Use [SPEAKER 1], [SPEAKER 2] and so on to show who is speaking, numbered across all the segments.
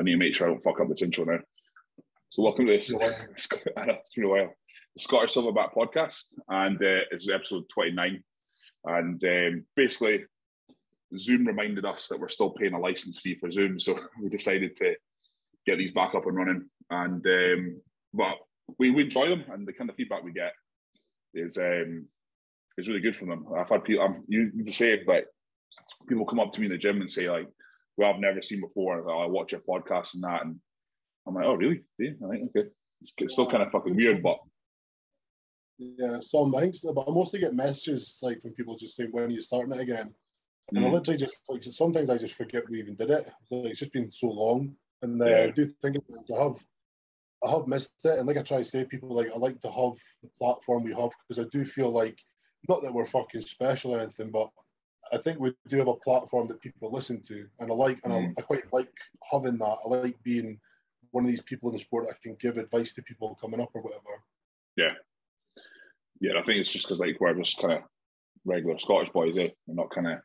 [SPEAKER 1] need to make sure I don't fuck up this intro now. So welcome to this. It's been a while. The Scottish Silverback podcast, and it's episode 29. And basically, Zoom reminded us that we're still paying a license fee for Zoom, so we decided to get these back up and running. And but we enjoy them, and the kind of feedback we get is really good from them. I've had people, you the same, like people come up to me in the gym and say like, "Well, I've never seen before. I watch your podcast and that," and I'm like, "Oh, really? Yeah, I think okay." It's still kind of fucking weird, but
[SPEAKER 2] yeah, some things. But I mostly get messages like from people just saying, "When are you starting it again?" And I literally just like sometimes I just forget we even did it. Like, it's just been so long, and I do think like, I have missed it. And like I try to say, people like I like to have the platform we have because I do feel like not that we're fucking special or anything, but I think we do have a platform that people listen to, and I quite like having that. I like being one of these people in the sport that can give advice to people coming up or whatever.
[SPEAKER 1] Yeah, I think it's just because like we're just kind of regular Scottish boys, We're not kind of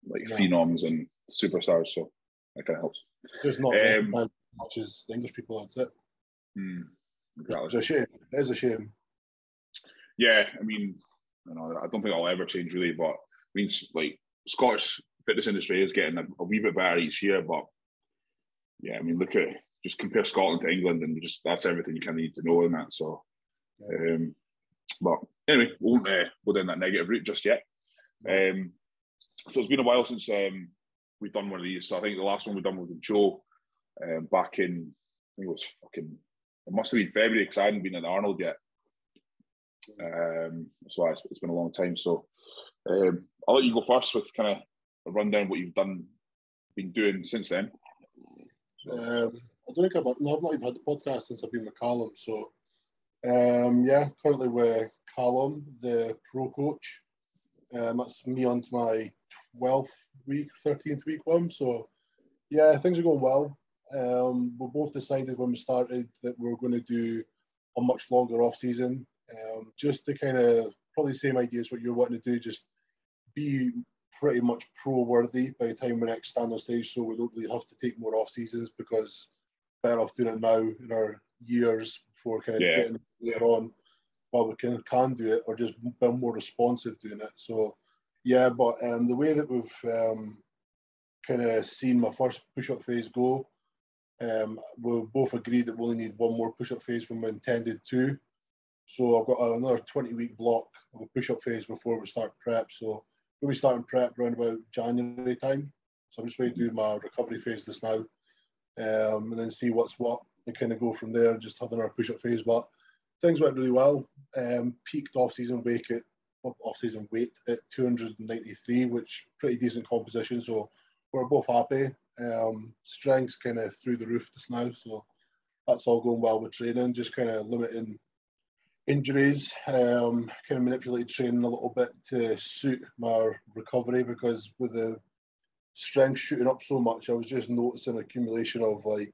[SPEAKER 1] like phenoms and superstars, so that kind of helps.
[SPEAKER 2] Just not as much as the English people. That's it.
[SPEAKER 1] Exactly.
[SPEAKER 2] It's a shame. It is a shame.
[SPEAKER 1] Yeah, I mean, I don't think I'll ever change really, but I mean, like Scottish fitness industry is getting a wee bit better each year, but yeah, I mean, look at just compare Scotland to England, and that's everything you kind of need to know in that. So, but anyway, we won't go down that negative route just yet. So it's been a while since we've done one of these. So I think the last one we've done was with Joe back in, I think it must have been February because I hadn't been at Arnold yet. So it's been a long time. So I'll let you go first with kind of a rundown of what you've been doing since then.
[SPEAKER 2] So. I don't think I've not even had the podcast since I've been with Callum. So currently with Callum, the pro coach. That's me on to my 12th week, 13th week one. So yeah, things are going well. We both decided when we started that we were going to do a much longer off season, just to kind of probably the same idea as what you're wanting to do, just be pretty much pro worthy by the time we next stand on stage, so we don't really have to take more off seasons because better off doing it now in our years before kind of getting later on while we can do it, or just be more responsive doing it. So yeah, but the way that we've kind of seen my first push-up phase go, we both agreed that we only need one more push-up phase when we intended to. So I've got another 20-week block of a push-up phase before we start prep. So we'll be starting prep around about January time. So I'm just ready to do my recovery phase this now, and then see what's what and kind of go from there, just having our push-up phase. But things went really well. Peaked off-season weight at 293, which pretty decent composition. So we're both happy. Strength's kind of through the roof just now. So that's all going well with training, just kind of limiting injuries, kind of manipulated training a little bit to suit my recovery, because with the strength shooting up so much, I was just noticing accumulation of like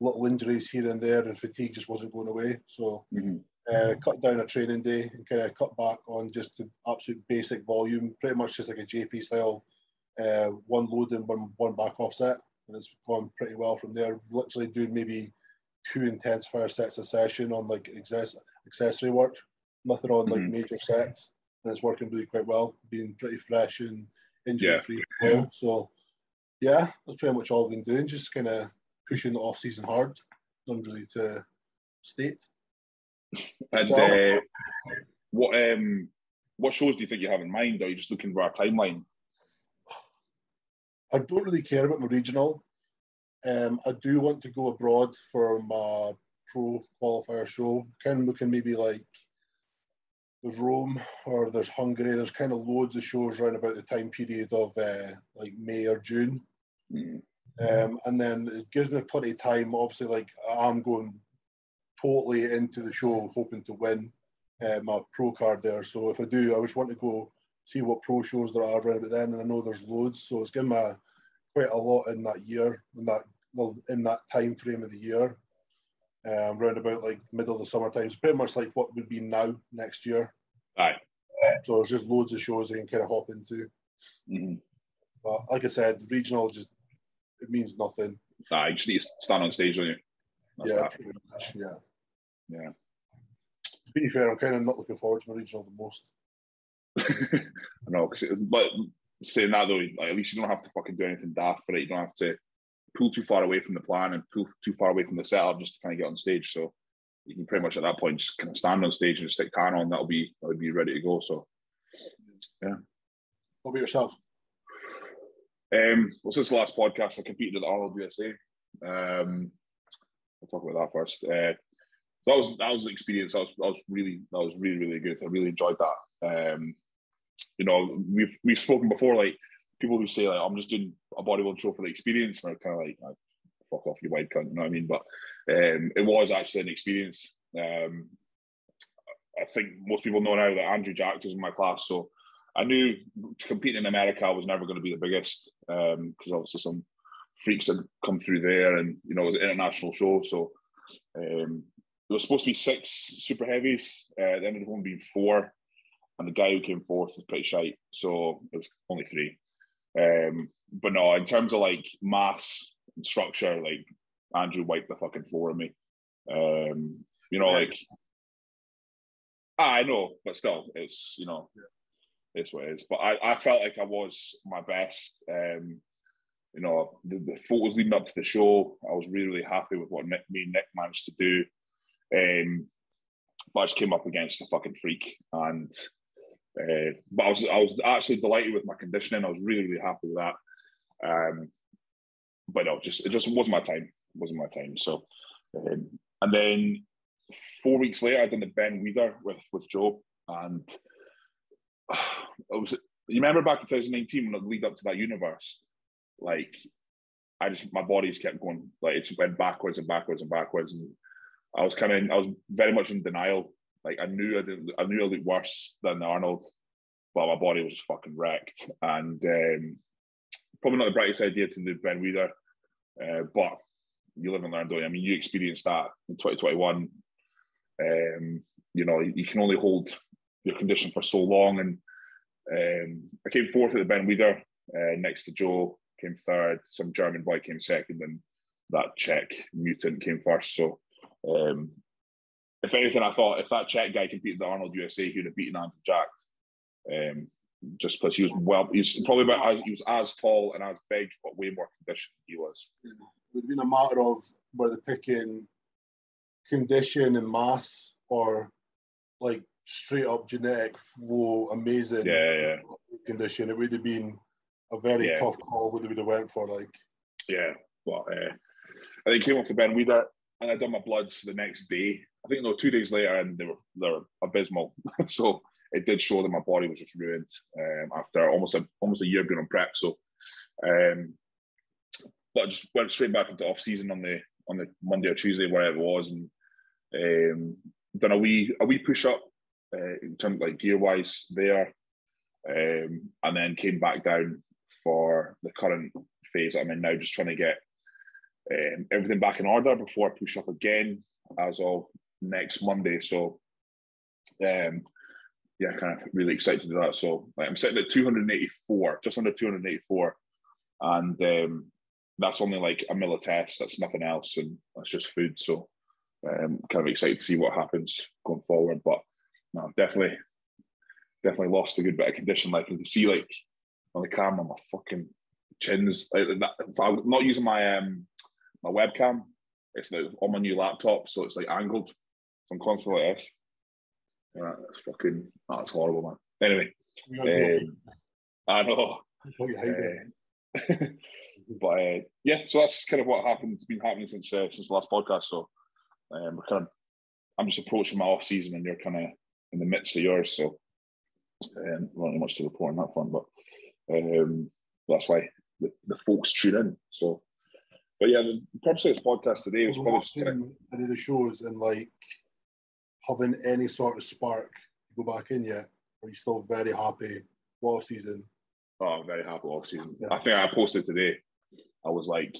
[SPEAKER 2] little injuries here and there, and fatigue just wasn't going away. So cut down a training day and kind of cut back on just the absolute basic volume, pretty much just like a JP style, one load and one back offset, and it's gone pretty well from there. Literally doing maybe 2 intensifier sets a session on like accessory work, nothing on like major sets, and it's working really quite well, being pretty fresh and injury free as well. So yeah, that's pretty much all I've been doing, just kind of pushing the off season hard, none really to state.
[SPEAKER 1] And what shows do you think you have in mind? Or are you just looking for a timeline?
[SPEAKER 2] I don't really care about my regional. I do want to go abroad for my pro qualifier show. Kind of looking maybe like there's Rome or there's Hungary. There's kind of loads of shows around about the time period of like May or June. And then it gives me plenty of time. Obviously, like I'm going totally into the show hoping to win my pro card there. So if I do, I just want to go see what pro shows there are around about then, and I know there's loads. So it's given me quite a lot in that year, in that time frame of the year, round about like middle of the summertime. It's pretty much like what would be now next year.
[SPEAKER 1] Aye.
[SPEAKER 2] So it's just loads of shows I can kind of hop into. But like I said, regional it means nothing.
[SPEAKER 1] Nah, you just need to stand on stage, don't you? That's
[SPEAKER 2] yeah,
[SPEAKER 1] that.
[SPEAKER 2] pretty much, yeah.
[SPEAKER 1] Yeah.
[SPEAKER 2] To be fair, I'm kind of not looking forward to my regional the most.
[SPEAKER 1] I know, but saying that though, like, at least you don't have to fucking do anything daft for it. You don't have to pull too far away from the plan and pull too far away from the setup just to kind of get on stage. So you can pretty much at that point just kind of stand on stage and just stick tan on. That'll be ready to go. So yeah.
[SPEAKER 2] What about yourself?
[SPEAKER 1] Well, since the last podcast, I competed at the Arnold USA. I'll talk about that first. That was an experience. That was really good. I really enjoyed that. You know, we've spoken before, like people who say like I'm just doing a bodybuilding show for the experience, and I'm kind of like, fuck off, you wide cunt, you know what I mean? But it was actually an experience. I think most people know now that Andrew Jack was in my class, so I knew competing in America I was never going to be the biggest, because obviously some freaks had come through there, and you know it was an international show, so there was supposed to be 6 super heavies. There ended up only being 4, and the guy who came fourth was pretty shite, so it was only 3. But no, in terms of like mass and structure, like Andrew wiped the fucking floor of me. You know, like I know, but still, it's, you know, it's what it is. But I felt like I was my best. You know, the photos leading up to the show, I was really happy with what me and Nick managed to do. But I just came up against a fucking freak, and but I was actually delighted with my conditioning. I was really happy with that. But no, it just wasn't my time. It wasn't my time. So, and then 4 weeks later, I done the Ben Weider with Joe, and it was. You remember back in 2019 when I lead up to that universe, like my body just kept going, like it just went backwards and backwards and backwards, and I was very much in denial. Like I knew I looked worse than Arnold, but my body was just fucking wrecked. And probably not the brightest idea to do Ben Weider, but you live and learn, don't you? I mean, you experienced that in 2021. You know, you can only hold your condition for so long, and I came fourth at the Ben Weider, next to Joe came third, some German boy came second, and that Czech mutant came first. So if anything, I thought if that Czech guy competed at Arnold USA, he would have beaten Andrew Jack. Just because he was as tall and as big, but way more conditioned than he was.
[SPEAKER 2] It would have been a matter of whether picking condition and mass or like straight up genetic flow, amazing condition. It would have been a very tough call what they would have went for. Like, yeah,
[SPEAKER 1] well, I think came off to Ben Weider, and I done my bloods the next day. I think 2 days later, and they were abysmal. So it did show that my body was just ruined after almost a year being on prep. So, but I just went straight back into off season on the Monday or Tuesday, wherever it was, and done a wee push up in terms of like gear wise there, and then came back down for the current phase I'm in now, just trying to get everything back in order before I push up again as of next Monday. So, yeah, kind of really excited to do that. So I'm sitting at 284, just under 284, and that's only like a meal test. That's nothing else, and that's just food. So kind of excited to see what happens going forward. But no, I've definitely lost a good bit of condition. Like you can see, like on the camera, my fucking chins. Like that, if I'm not using my my webcam, it's like on my new laptop, so it's like angled. So I'm constantly like this. Yeah, that's horrible, man. Anyway, I know. But yeah, so that's kind of what happened. It's been happening since the last podcast. So I'm just approaching my off season, and you're kind of in the midst of yours. So not really much to report on that front, but that's why the folks tune in. So, but yeah, the purpose of this podcast today was probably just
[SPEAKER 2] any of the shows and like having any sort of spark to go back in yet? Are you still very happy off season?
[SPEAKER 1] Oh, I'm very happy off season. Yeah. I think I posted today. I was like,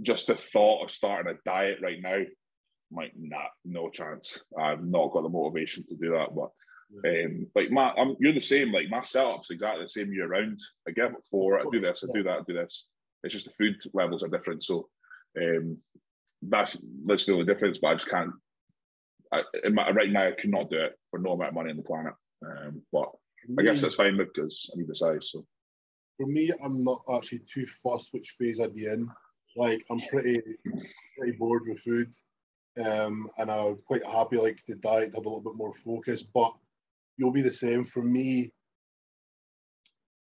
[SPEAKER 1] just the thought of starting a diet right now, I'm like, nah, no chance. I've not got the motivation to do that. But like you're the same. Like my setup's exactly the same year round. I get up at 4. I do this. I do that. I do this. It's just the food levels are different. So That's literally the only difference. But I just can't. Right now, I could not do it for no amount of money on the planet. But I guess that's fine because I need the size. So
[SPEAKER 2] for me, I'm not actually too fussed which phase I'd be in. Like, I'm pretty bored with food, and I'm quite happy like the diet to have a little bit more focus. But you'll be the same for me.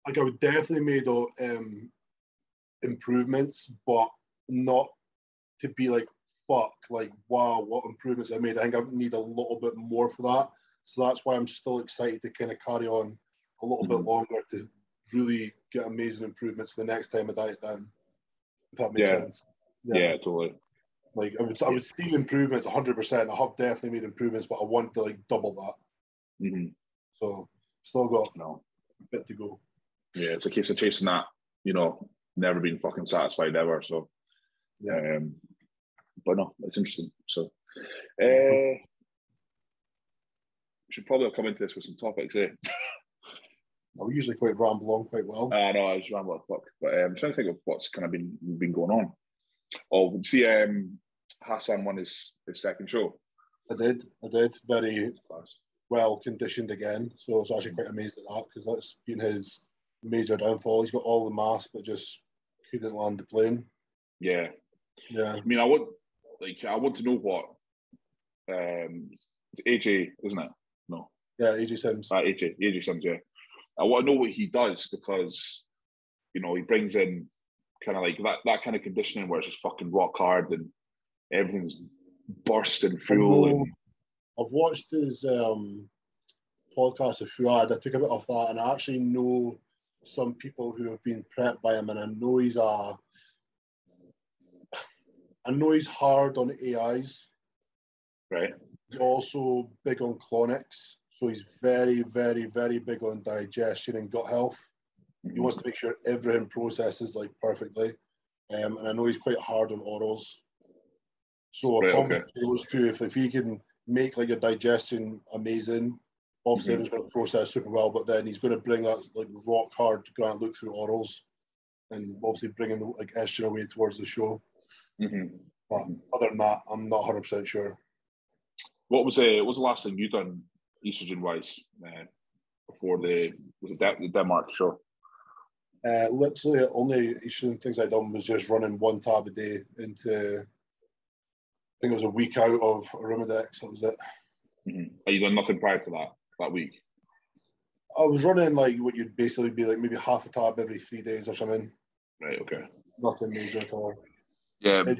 [SPEAKER 2] Like, I would definitely made improvements, but not to be like, fuck, like, wow, what improvements I made. I think I need a little bit more for that. So that's why I'm still excited to kind of carry on a little bit longer to really get amazing improvements the next time I diet down, if that makes sense.
[SPEAKER 1] Yeah, totally.
[SPEAKER 2] Like, I would see improvements 100%. I have definitely made improvements, but I want to like double that. So still got a bit to go.
[SPEAKER 1] Yeah, it's a case of chasing that, never being fucking satisfied ever. So, but no, it's interesting. So, we should probably come into this with some topics, eh?
[SPEAKER 2] We usually quite ramble on quite well.
[SPEAKER 1] I know, I just ramble like fuck. But I'm trying to think of what's kind of been going on. Oh, see, Hassan won his second show.
[SPEAKER 2] I did. Very well conditioned again. So I was actually quite amazed at that because that's been his major downfall. He's got all the mass, but just couldn't land the plane.
[SPEAKER 1] Yeah.
[SPEAKER 2] Yeah.
[SPEAKER 1] I mean, I want to know what it's AJ, isn't it? No.
[SPEAKER 2] Yeah, AJ Sims.
[SPEAKER 1] AJ Sims, yeah. I want to know what he does because, he brings in kind of like that kind of conditioning where it's just fucking rock hard and everything's bursting through.
[SPEAKER 2] I've watched his podcast of Fuad. I took a bit off that, and I actually know some people who have been prepped by him, and I know he's hard on AIs.
[SPEAKER 1] Right.
[SPEAKER 2] He's also big on clonics. So he's very, very, very big on digestion and gut health. He wants to make sure everything processes like perfectly. And I know he's quite hard on orals. So a combination of those two, if he can make like your digestion amazing, obviously everything's going to process super well, but then he's going to bring that like rock hard Grant look through orals and obviously bringing the like estrogen away towards the show. But other than that, I'm not 100% sure.
[SPEAKER 1] What was the last thing you done estrogen wise before the Denmark show?
[SPEAKER 2] Literally, the only estrogen things I done was just running one tab a day into, I think it was a week out of Arimidex. That was it.
[SPEAKER 1] Have you done nothing prior to that week?
[SPEAKER 2] I was running like what you'd basically be like maybe half a tab every 3 days or something.
[SPEAKER 1] Right. Okay.
[SPEAKER 2] Nothing major at all.
[SPEAKER 1] Yeah.
[SPEAKER 2] I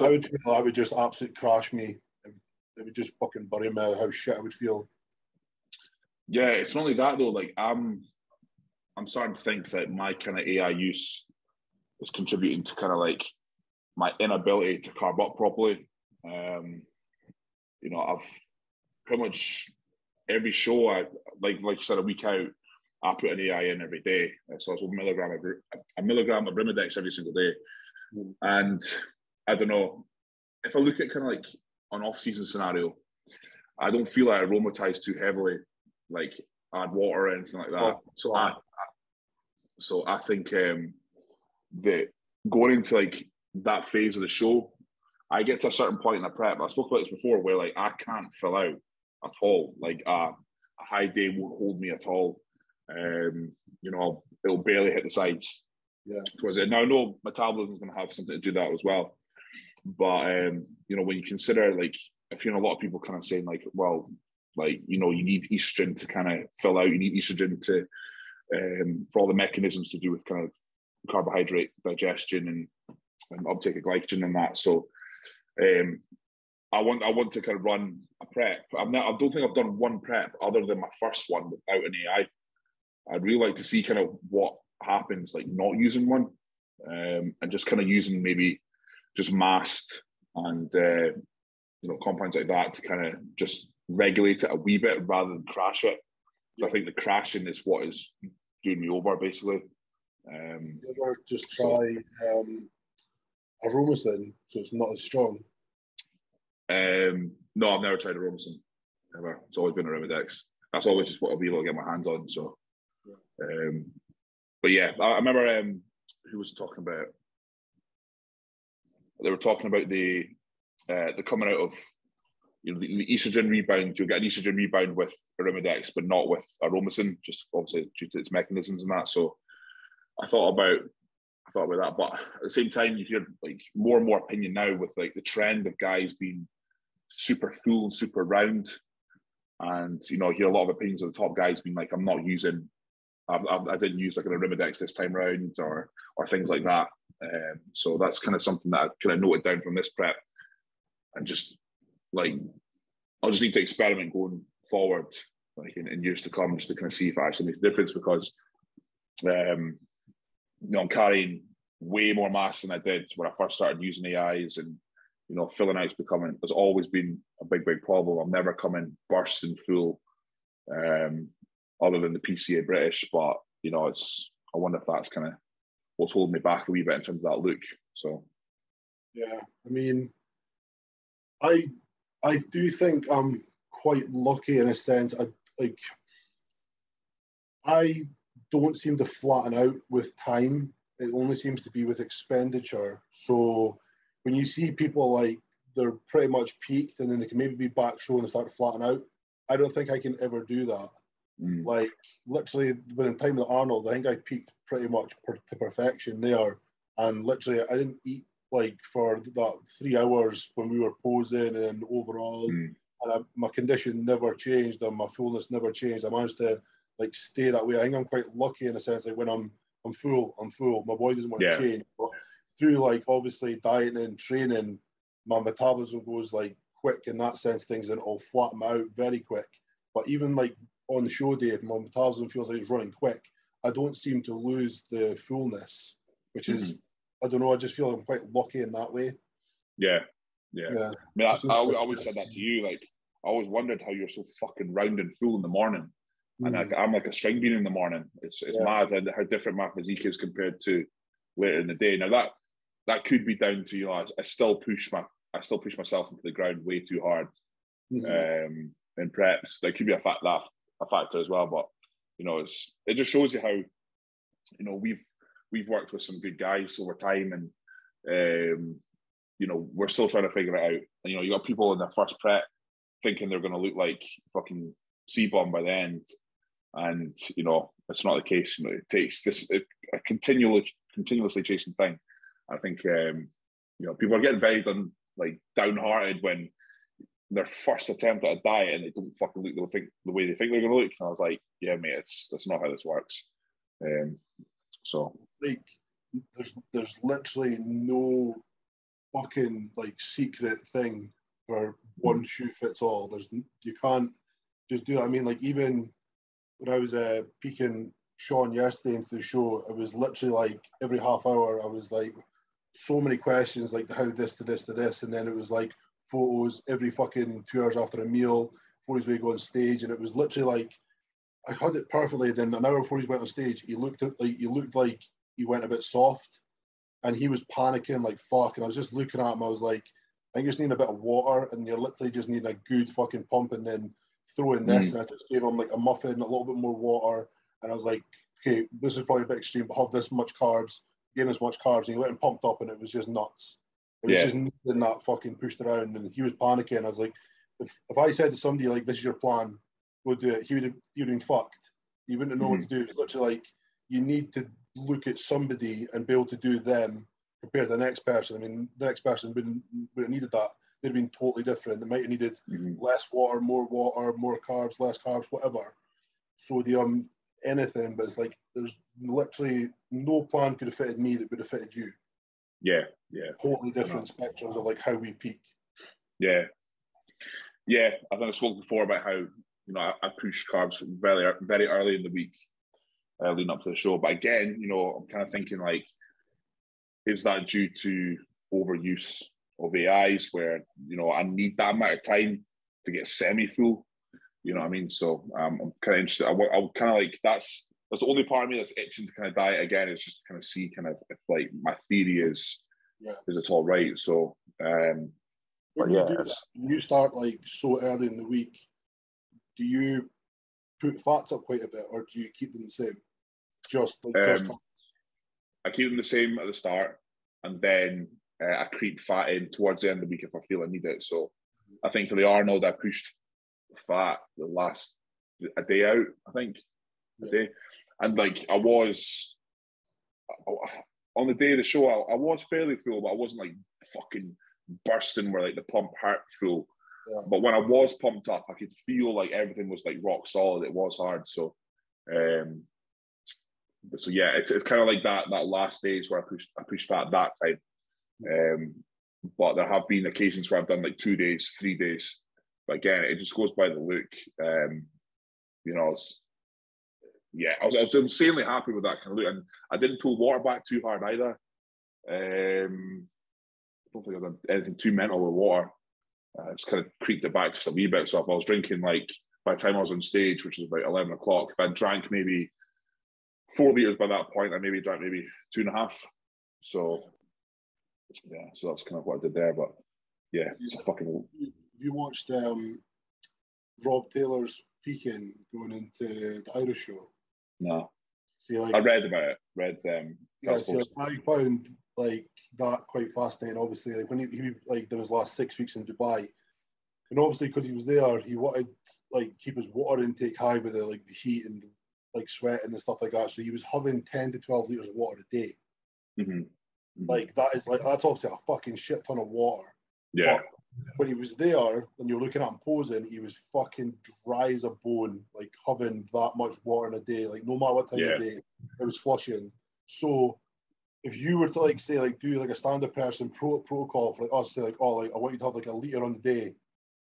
[SPEAKER 2] would feel that would just absolutely crash me. It would just fucking bury me how shit I would feel.
[SPEAKER 1] Yeah, it's not only that though. Like I'm starting to think that my kind of AI use is contributing to kind of like my inability to carb up properly. I've pretty much every show like you said a week out, I put an AI in every day. So it's a milligram of Rimidex every single day. And I don't know, if I look at kind of like an off-season scenario, I don't feel like I aromatize too heavily, like add water or anything like that. So I think that going into like that phase of the show, I get to a certain point in the prep. I spoke about this before, where like I can't fill out at all. Like a high day won't hold me at all. It'll barely hit the sides.
[SPEAKER 2] Yeah.
[SPEAKER 1] Towards it. Now I know metabolism is going to have something to do that as well. But when you consider like if a lot of people kind of saying like, well, like you need estrogen to kind of fill out. You need estrogen to for all the mechanisms to do with kind of carbohydrate digestion and uptake of glycogen and that. So I want to kind of run a prep. I don't think I've done one prep other than my first one without an AI. I'd really like to see kind of what happens like not using one and just kind of using maybe just mast and compounds like that to kind of just regulate it a wee bit rather than crash it. So I think the crashing is what is doing me over basically.
[SPEAKER 2] You ever just try Aromasin so it's not as strong?
[SPEAKER 1] No, I've never tried Aromasin. Ever. It's always been Arimidex. That's always just what I'll be able to get my hands on. So, but yeah, I remember who was talking about. they were talking about the coming out of, you know, the estrogen rebound. You'll get an estrogen rebound with Arimidex, but not with Aromasin, just obviously due to its mechanisms and that. So I thought about that, but at the same time, you hear like more and more opinion now with like the trend of guys being super full and super round, and you know, you hear a lot of opinions of the top guys being like, I'm not using, I didn't use like an Arimidex this time round, or things like that. So that's kind of something that I kind of noted down from this prep, and just like I'll just need to experiment going forward, like in years to come, just to kind of see if it actually makes a difference, because you know, I'm carrying way more mass than I did when I first started using AIs, and you know, filling out's has always been a big problem. I'm never coming bursting full, other than the PCA British. But you know, I wonder if that's kind of what's holding me back a wee bit in terms of that look. So
[SPEAKER 2] yeah, I mean, I do think I'm quite lucky in a sense. I don't seem to flatten out with time. It only seems to be with expenditure. So when you see people like they're pretty much peaked and then they can maybe be back showing and start to flatten out, I don't think I can ever do that. Like literally within time with Arnold, I think I peaked pretty much to perfection there. And literally I didn't eat like for that 3 hours when we were posing and overall. And my condition never changed and my fullness never changed. I managed to like stay that way. I think I'm quite lucky in a sense, like when I'm full. My body doesn't want to change. But through like obviously dieting and training, my metabolism goes like quick in that sense, things, and it'll flatten out very quick. But even like on the show day, if my metabolism feels like it's running quick, I don't seem to lose the fullness, which is, I don't know, I just feel I'm quite lucky in that way.
[SPEAKER 1] Yeah. I mean, I always said that to you. Like, I always wondered how you're so fucking round and full in the morning. And I'm like a string bean in the morning. It's mad how different my physique is compared to later in the day. Now that could be down to, you know, I still push myself into the ground way too hard in preps. That could be a factor as well. But you know, it just shows you how, you know, we've worked with some good guys over time, and you know, we're still trying to figure it out. And you know, you got people in their first prep thinking they're going to look like fucking C-bomb by the end. And you know, it's not the case. You know, it takes a continuously chasing thing. I think you know, people are getting very downhearted when their first attempt at a diet and they don't fucking look the way they think they're going to look. And I was like, yeah, mate, that's not how this works. So
[SPEAKER 2] like, there's literally no fucking like secret thing where one shoe fits all. You can't just do it. I mean, like even when I was peaking Sean yesterday into the show, it was literally like every half hour I was like so many questions like how this to this to this, and then it was like photos every fucking 2 hours after a meal before he's going to go on stage, and it was literally like I had it perfectly. Then an hour before he went on stage, he looked like he went a bit soft, and he was panicking like fuck. And I was just looking at him. I was like, I think you're just needing a bit of water, and you're literally just needing a good fucking pump, and then throw in this. And I just gave him like a muffin, a little bit more water, and I was like, okay, this is probably a bit extreme, but have this much carbs, gain as much carbs, and he let him pumped up, and it was just nuts. It was just needing that fucking pushed around, and he was panicking. I was like, if I said to somebody like, this is your plan, go do it, he would have been fucked. He wouldn't know what to do. It's literally like you need to look at somebody and be able to do them compared to the next person. I mean, the next person wouldn't have needed that. They'd have been totally different. They might have needed less water, more carbs, less carbs, whatever. Sodium, anything. But it's like there's literally no plan could have fitted me that would have fitted you.
[SPEAKER 1] Yeah.
[SPEAKER 2] Totally different spectrums of like how we peak.
[SPEAKER 1] Yeah. I think I spoke before about how, you know, I push carbs very, very early in the week, leading up to the show. But again, you know, I'm kind of thinking like, is that due to overuse of AIs where, you know, I need that amount of time to get semi-full? You know what I mean? So I'm kind of interested. I kind of like, that's the only part of me that's itching to kind of diet again, is just to kind of see kind of if like my theory is it's all right. So
[SPEAKER 2] when you start like so early in the week, do you put fats up quite a bit, or do you keep them the same? Just
[SPEAKER 1] I keep them the same at the start, and then I creep fat in towards the end of the week if I feel I need it. So I think for the Arnold, I pushed fat the last a day out, I think. A day. And like I was on the day of the show, I was fairly full, but I wasn't like fucking bursting where like the pump hurt full.
[SPEAKER 2] Yeah.
[SPEAKER 1] But when I was pumped up, I could feel like everything was like rock solid. It was hard. So yeah, it's kind of like that last stage where I pushed fat that time. But there have been occasions where I've done like 2 days, 3 days. But again, it just goes by the look. You know, I was insanely happy with that kind of look, and I didn't pull water back too hard either. I don't think I've done anything too mental with water. I just kind of creeped it back just a wee bit. So if I was drinking, like by the time I was on stage, which was about 11 o'clock, if I drank maybe 4 liters by that point, I maybe drank maybe 2.5. So yeah, so that's kind of what I did there. But yeah, it's a fucking.
[SPEAKER 2] You watched Rob Taylor's peaking going into the Irish show?
[SPEAKER 1] No.
[SPEAKER 2] See, like,
[SPEAKER 1] I read about it.
[SPEAKER 2] Yeah, so I found like that quite fascinating. Obviously, like when he like did his last 6 weeks in Dubai, and obviously because he was there, he wanted like keep his water intake high with the heat and like sweating and stuff like that. So he was having 10 to 12 liters of water a day.
[SPEAKER 1] Mm-hmm. Mm-hmm.
[SPEAKER 2] Like that's obviously a fucking shit ton of water.
[SPEAKER 1] Yeah.
[SPEAKER 2] But when he was there and you're looking at him posing, he was fucking dry as a bone, like having that much water in a day. Like no matter what time of day, it was flushing. So if you were to like say like do like a standard person protocol for like us, say like, oh, like I want you to have like a liter on the day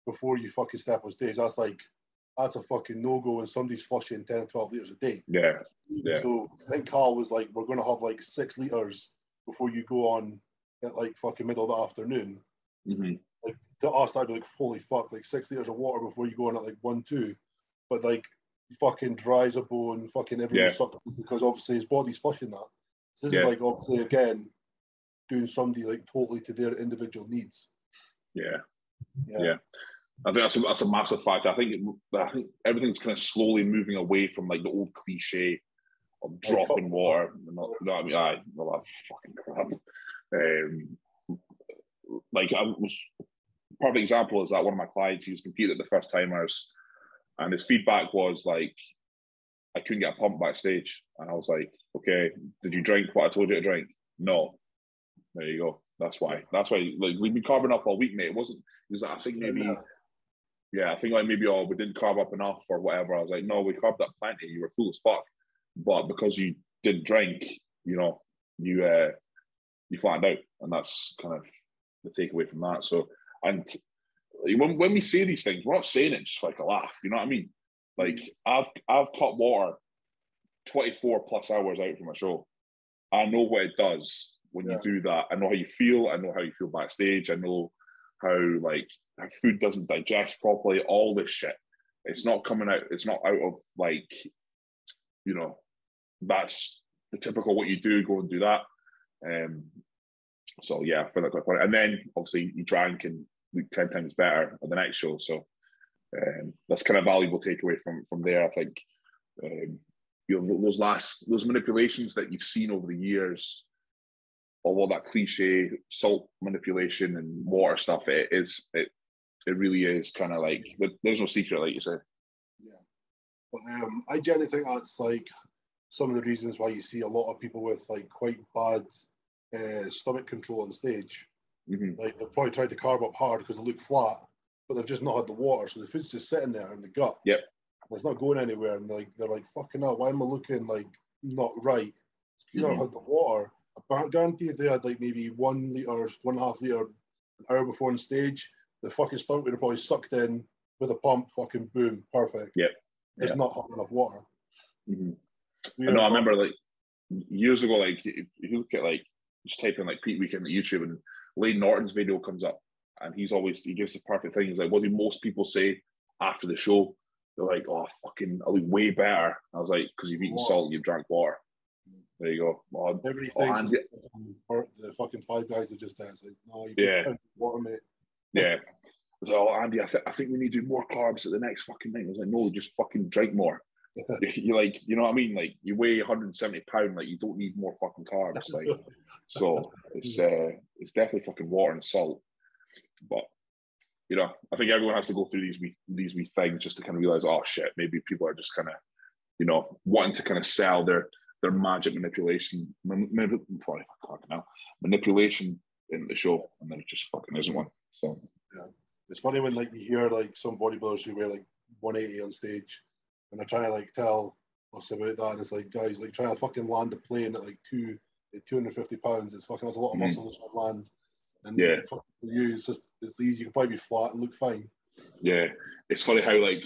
[SPEAKER 2] before you fucking step on stage, that's a fucking no-go when somebody's flushing 10, 12 liters a day.
[SPEAKER 1] Yeah.
[SPEAKER 2] So I think Carl was like, we're gonna have like 6 liters before you go on at like fucking middle of the afternoon.
[SPEAKER 1] Mm-hmm.
[SPEAKER 2] Like to us, I'd be like, holy fuck, like 6 liters of water before you go on at like 1, 2. But like fucking dry as a bone, fucking everything sucked because obviously his body's flushing that. So this is like obviously again doing somebody like totally to their individual needs.
[SPEAKER 1] Yeah. I think that's a massive factor. I think everything's kind of slowly moving away from like the old cliche of dropping water. Well, that's fucking crap. Like I was perfect example is that one of my clients, he was competing at the first timers, and his feedback was like, I couldn't get a pump backstage, and I was like, okay, did you drink what I told you to drink? No. There you go. That's why. Like we've been carving up all week, mate. It was I think maybe. Yeah, I think like maybe we didn't carb up enough or whatever. I was like, no, we carved up plenty. You were full as fuck, but because you didn't drink, you know, you flattened out, and that's kind of the takeaway from that. So, and when we say these things, we're not saying it just like a laugh. You know what I mean? Like I've cut water 24 plus hours out from a show. I know what it does when you do that. I know how you feel. I know how you feel backstage. I know how like food doesn't digest properly, all this shit. It's not coming out, it's not out of like, you know, that's the typical what you do, go and do that. So yeah, I find that quite funny. And then obviously you drank and look 10 times better at the next show. So that's kind of valuable takeaway from there. I think you know, those manipulations that you've seen over the years, all that cliche salt manipulation and water stuff, it really is kind of like, there's no secret, like you said.
[SPEAKER 2] Yeah. But I generally think that's like some of the reasons why you see a lot of people with like quite bad stomach control on stage. Mm-hmm. Like they've probably tried to carb up hard because they look flat, but they've just not had the water. So the food's just sitting there in the gut.
[SPEAKER 1] Yep.
[SPEAKER 2] It's not going anywhere. And they're like, fucking hell, why am I looking like not right? If you don't have the water, I guarantee if they had like maybe 1 liter, 1.5 liter an hour before on stage, the fucking stomach would have probably sucked in with a pump, fucking boom, perfect.
[SPEAKER 1] Yep.
[SPEAKER 2] There's not having enough water.
[SPEAKER 1] Mm-hmm. I remember like years ago, like if you look at like just type in like Pete Weekend at YouTube and Lane Norton's video comes up, and he gives the perfect thing. He's like, what do most people say after the show? They're like, oh, fucking, I look way better. I was like, because you've eaten salt, you've drank water. There you go. Oh,
[SPEAKER 2] everybody thinks the fucking 5 guys that just dance. Like, no, you can't water, mate.
[SPEAKER 1] Yeah. I was like, oh, Andy, I think we need to do more carbs at the next fucking night. I was like, no, just fucking drink more. You like, you know what I mean? Like, you weigh 170 pounds, like you don't need more fucking carbs. Like, so it's it's definitely fucking water and salt. But you know, I think everyone has to go through these wee things just to kind of realize, oh shit, maybe people are just kind of, you know, wanting to kind of sell their magic manipulation manipulation in the show, and then it just fucking isn't one. So
[SPEAKER 2] yeah, it's funny when like you hear like some bodybuilders who wear like 180 on stage, and they're trying to like tell us about that, and it's like, guys, like trying to fucking land a plane at like 250 pounds. It's fucking, that's a lot of muscle to try and land. And
[SPEAKER 1] yeah,
[SPEAKER 2] for you, it's easy. You can probably be flat and look fine.
[SPEAKER 1] Yeah, it's funny how like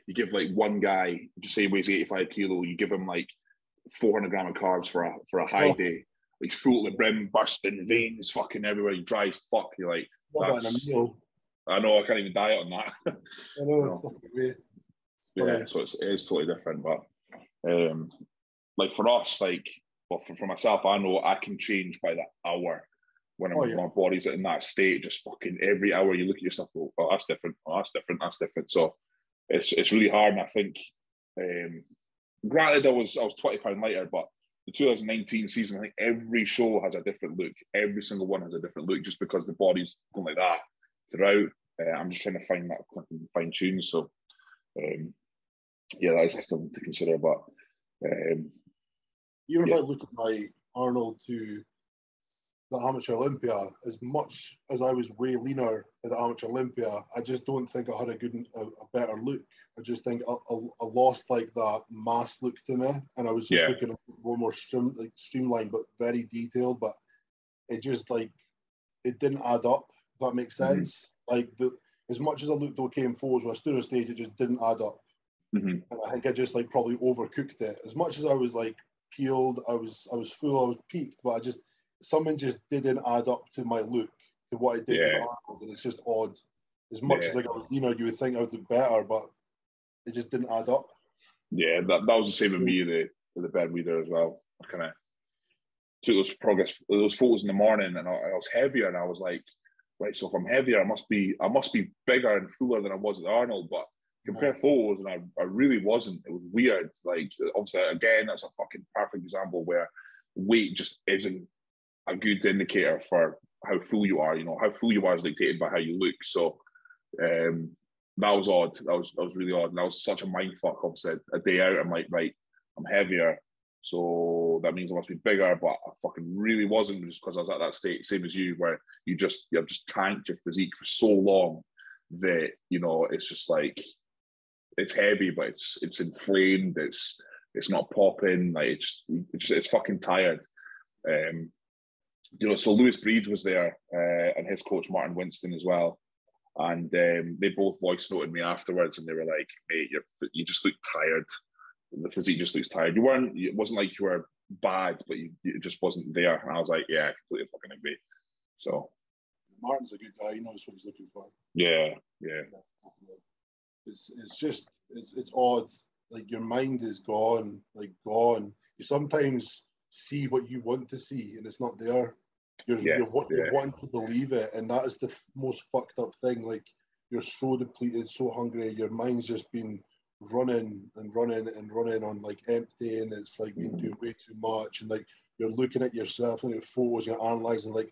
[SPEAKER 1] you give like one guy, just say he weighs 85 kilo, you give him like 400 gram of carbs for a high day. He's full to the brim, bursting veins, fucking everywhere. He dry as fuck. You're like, that's. I know, I can't even diet on that.
[SPEAKER 2] I know, it's fucking great.
[SPEAKER 1] Yeah, so it is totally different. But like for us, like, well, for myself, I know I can change by the hour. When my body's in that state, just fucking every hour you look at yourself, go, oh, that's different, oh, that's different, that's different. So it's really hard. And I think, granted, I was 20 pound lighter, but the 2019 season, I think every show has a different look. Every single one has a different look, just because the body's going like that throughout. I'm just trying to find that fine tune. So yeah, that is something to consider. But
[SPEAKER 2] even if I look at my Arnold to the Amateur Olympia, as much as I was way leaner at the Amateur Olympia, I just don't think I had a better look. I just think I lost like that mass look to me, and I was just looking a little more streamlined, but very detailed. But it just like, it didn't add up. If that makes sense. Like as much as I looked okay in photos, when I stood on stage, it just didn't add up. And I think I just like probably overcooked it. As much as I was like peeled, I was full, I was peaked, but something just didn't add up to my look, to what I did to the Arnold, and it's just odd. As much as like I was leaner, you would think I would look better, but it just didn't add up.
[SPEAKER 1] Yeah, that was the same with me, the bedweeder as well. I kind of took those photos in the morning, and I was heavier, and I was like, right, so if I'm heavier, I must be bigger and fuller than I was at Arnold, but compare photos, and I really wasn't. It was weird. Like, obviously, again, that's a fucking perfect example where weight just isn't a good indicator for how full you are. You know, how full you are is dictated by how you look. So that was odd. That was really odd. And that was such a mind fuck. Obviously, a day out, I'm like, right, I'm heavier, so that means I must be bigger. But I fucking really wasn't, just because I was at that state, same as you, where you've just tanked your physique for so long that, you know, it's just like, it's heavy, but it's inflamed. It's not popping. Like it's fucking tired. You know, so Lewis Breed was there, and his coach Martin Winston as well, and they both voice noted me afterwards, and they were like, "Mate, you just look tired. The physique just looks tired. It wasn't like you were bad, but it just wasn't there." And I was like, "Yeah, completely fucking agree." So
[SPEAKER 2] Martin's a good guy. He knows what he's looking for.
[SPEAKER 1] Yeah.
[SPEAKER 2] It's odd. Like, your mind is gone. You sometimes see what you want to see, and it's not there. You're wanting to believe it, and that is the most fucked up thing. Like, you're so depleted, so hungry, your mind's just been running on like empty, and it's like been doing way too much, and like you're looking at yourself and your photos, you're analysing, like,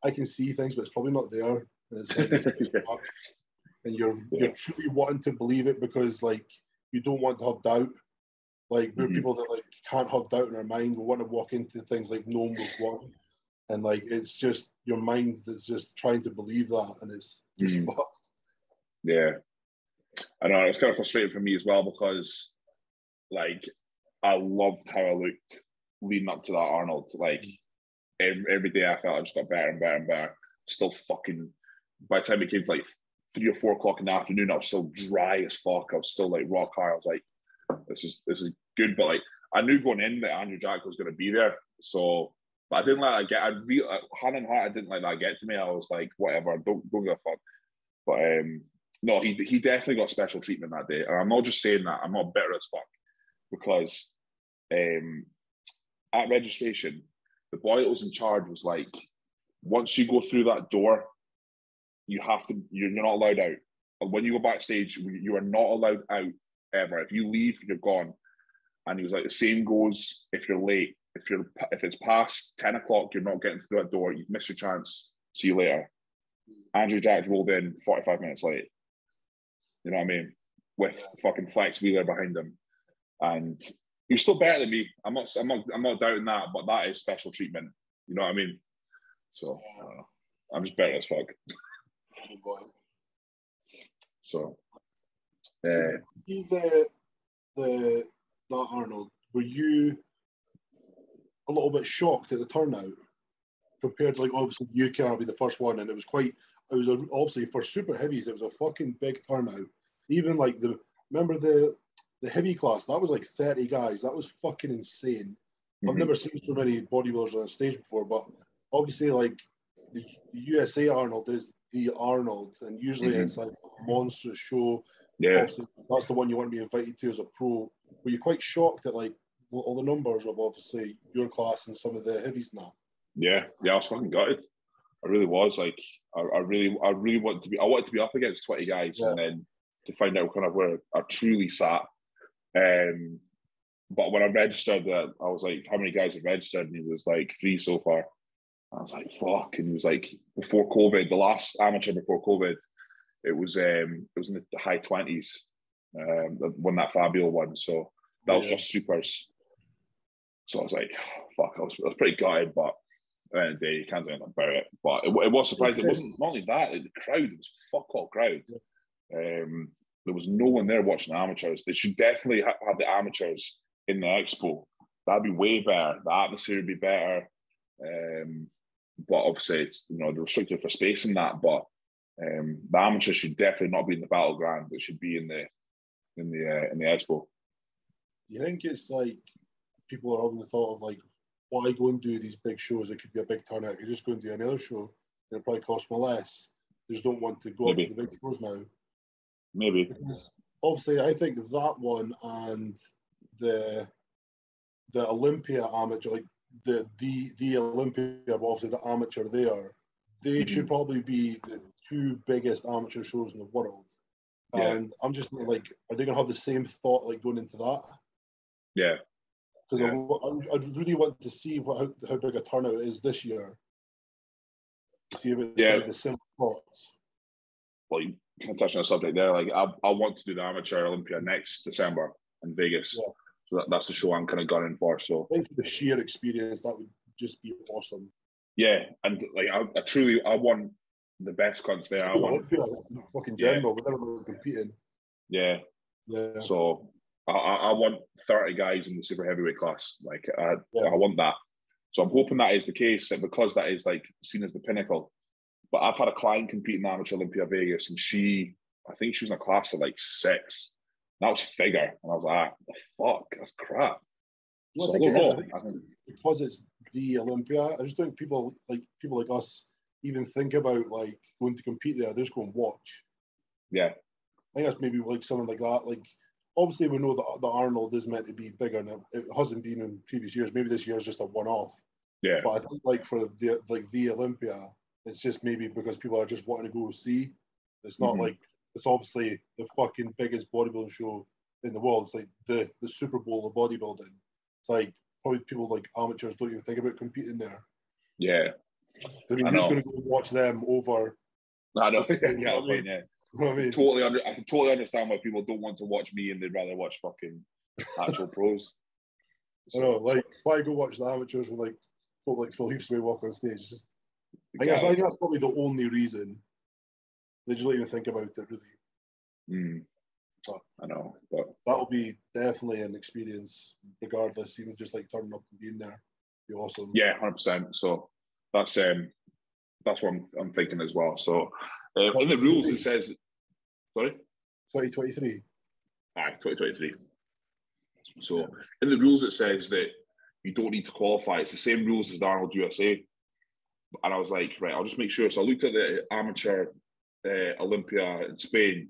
[SPEAKER 2] I can see things, but it's probably not there, and it's like and you're truly wanting to believe it, because like you don't want to have doubt. Like, we're people that like can't have doubt in our mind. We want to walk into things like knowing we've won, and like it's just your mind that's just trying to believe that, and it's just fucked.
[SPEAKER 1] Yeah, I know, it's kind of frustrating for me as well, because like I loved how I looked leading up to that Arnold. Like every day I felt I just got better and better and better. Still fucking, by the time it came to like 3 or 4 o'clock in the afternoon, I was still dry as fuck. I was still like rock hard. I was like, this is good, but like I knew going in that Andrew Jack was going to be there. So, but I didn't let that get. Hand in heart, I didn't let that get to me. I was like, whatever, don't give a fuck. But no, he definitely got special treatment that day, and I'm not just saying that. I'm not bitter as fuck, because at registration, the boy that was in charge was like, once you go through that door, you have to. You're not allowed out. And when you go backstage, you are not allowed out ever. If you leave, you're gone. And he was like, the same goes if you're late. if it's past 10 o'clock, you're not getting through that door. You've missed your chance. See you later. Andrew Jack rolled in 45 minutes late. You know what I mean? With fucking Flex Wheeler behind him, and you're still better than me. I'm not doubting that, but that is special treatment. You know what I mean? So I'm just better as fuck. So,
[SPEAKER 2] that Arnold, were you a little bit shocked at the turnout compared to, like, obviously you can't be the first one, and it was obviously for super heavies, it was a fucking big turnout. Even like remember the heavy class, that was like 30 guys. That was fucking insane. I've never seen so many bodybuilders on a stage before, but obviously, like, the USA Arnold is the Arnold, and usually it's like a monstrous show.
[SPEAKER 1] Yeah,
[SPEAKER 2] obviously that's the one you want to be invited to as a pro. Were you quite shocked at, like, all the numbers of obviously your class and some of the heavies now?
[SPEAKER 1] Yeah, I was fucking gutted. I really was. Like, I really wanted to be. I wanted to be up against 20 guys, and then to find out kind of where I truly sat. But when I registered, I was like, "How many guys have registered?" And he was like, 3 so far. I was like, "Fuck!" And he was like, "Before COVID, the last amateur before COVID, it was in the high 20s. When that Fabio won, so that was just supers." So I was like, "Fuck!" I was pretty gutted, but at the end of the day, you can't do anything about it. But it was surprising. It wasn't not only that; the crowd, it was fuck all crowd. There was no one there watching the amateurs. They should definitely have the amateurs in the expo. That'd be way better. The atmosphere would be better. But obviously, it's, they're restricted for space in that. But the amateurs should definitely not be in the battleground. It should be in the expo.
[SPEAKER 2] Do you think it's like people are having the thought of, like, why go and do these big shows? It could be a big turnout. You just go and do another show. It'll probably cost more less. They just don't want to go up to the big shows now.
[SPEAKER 1] Maybe.
[SPEAKER 2] Because obviously, I think that one and the Olympia amateur, like the Olympia, obviously the amateur there, they should probably be the 2 biggest amateur shows in the world.
[SPEAKER 1] Yeah.
[SPEAKER 2] And I'm just like, are they going to have the same thought, like, going into that?
[SPEAKER 1] Yeah.
[SPEAKER 2] Because I'd really want to see how big a turnout it is this year. To see if it's kind of the same thoughts.
[SPEAKER 1] Well, you can touch on a subject there. Like, I want to do the amateur Olympia next December in Vegas. Yeah. So that's the show I'm kind of gunning for. So
[SPEAKER 2] I think for the sheer experience, that would just be awesome.
[SPEAKER 1] Yeah, and like I want the best cunts there. I want
[SPEAKER 2] fucking general, but never competing.
[SPEAKER 1] Yeah. So I want 30 guys in the super heavyweight class. Like I want that. So I'm hoping that is the case, because that is like seen as the pinnacle. But I've had a client compete in Amateur Olympia Vegas, and I think she was in a class of like 6. That was figure, and I was like, the fuck, that's crap.
[SPEAKER 2] Well, so I think because it's the Olympia, I just think people like us even think about, like, going to compete there. They just go and watch.
[SPEAKER 1] Yeah,
[SPEAKER 2] I think that's maybe like something like that. Like, obviously we know that the Arnold is meant to be bigger, and it hasn't been in previous years. Maybe this year is just a one-off.
[SPEAKER 1] Yeah.
[SPEAKER 2] But I think, like, for the Olympia, it's just maybe because people are just wanting to go see. It's not like it's obviously the fucking biggest bodybuilding show in the world. It's like the Super Bowl of bodybuilding. It's like probably people like amateurs don't even think about competing there.
[SPEAKER 1] Yeah.
[SPEAKER 2] I mean, who's going to go watch them over?
[SPEAKER 1] I know.
[SPEAKER 2] I mean?
[SPEAKER 1] I can totally understand why people don't want to watch me and they'd rather watch fucking actual pros.
[SPEAKER 2] So, I know, like, why go watch the amateurs when, like, folk like Phil Heapsway walk on stage? It's just, I think that's probably the only reason. They just don't even think about it, really. But
[SPEAKER 1] I know, but
[SPEAKER 2] that'll be definitely an experience, regardless. Even just like turning up and being there, be awesome.
[SPEAKER 1] Yeah, 100%. So that's what I'm thinking as well. So in the rules it says, sorry,
[SPEAKER 2] 2023.
[SPEAKER 1] Aye, 2023. So in the rules it says that you don't need to qualify. It's the same rules as the Arnold USA. And I was like, right, I'll just make sure. So I looked at the amateur Olympia in Spain,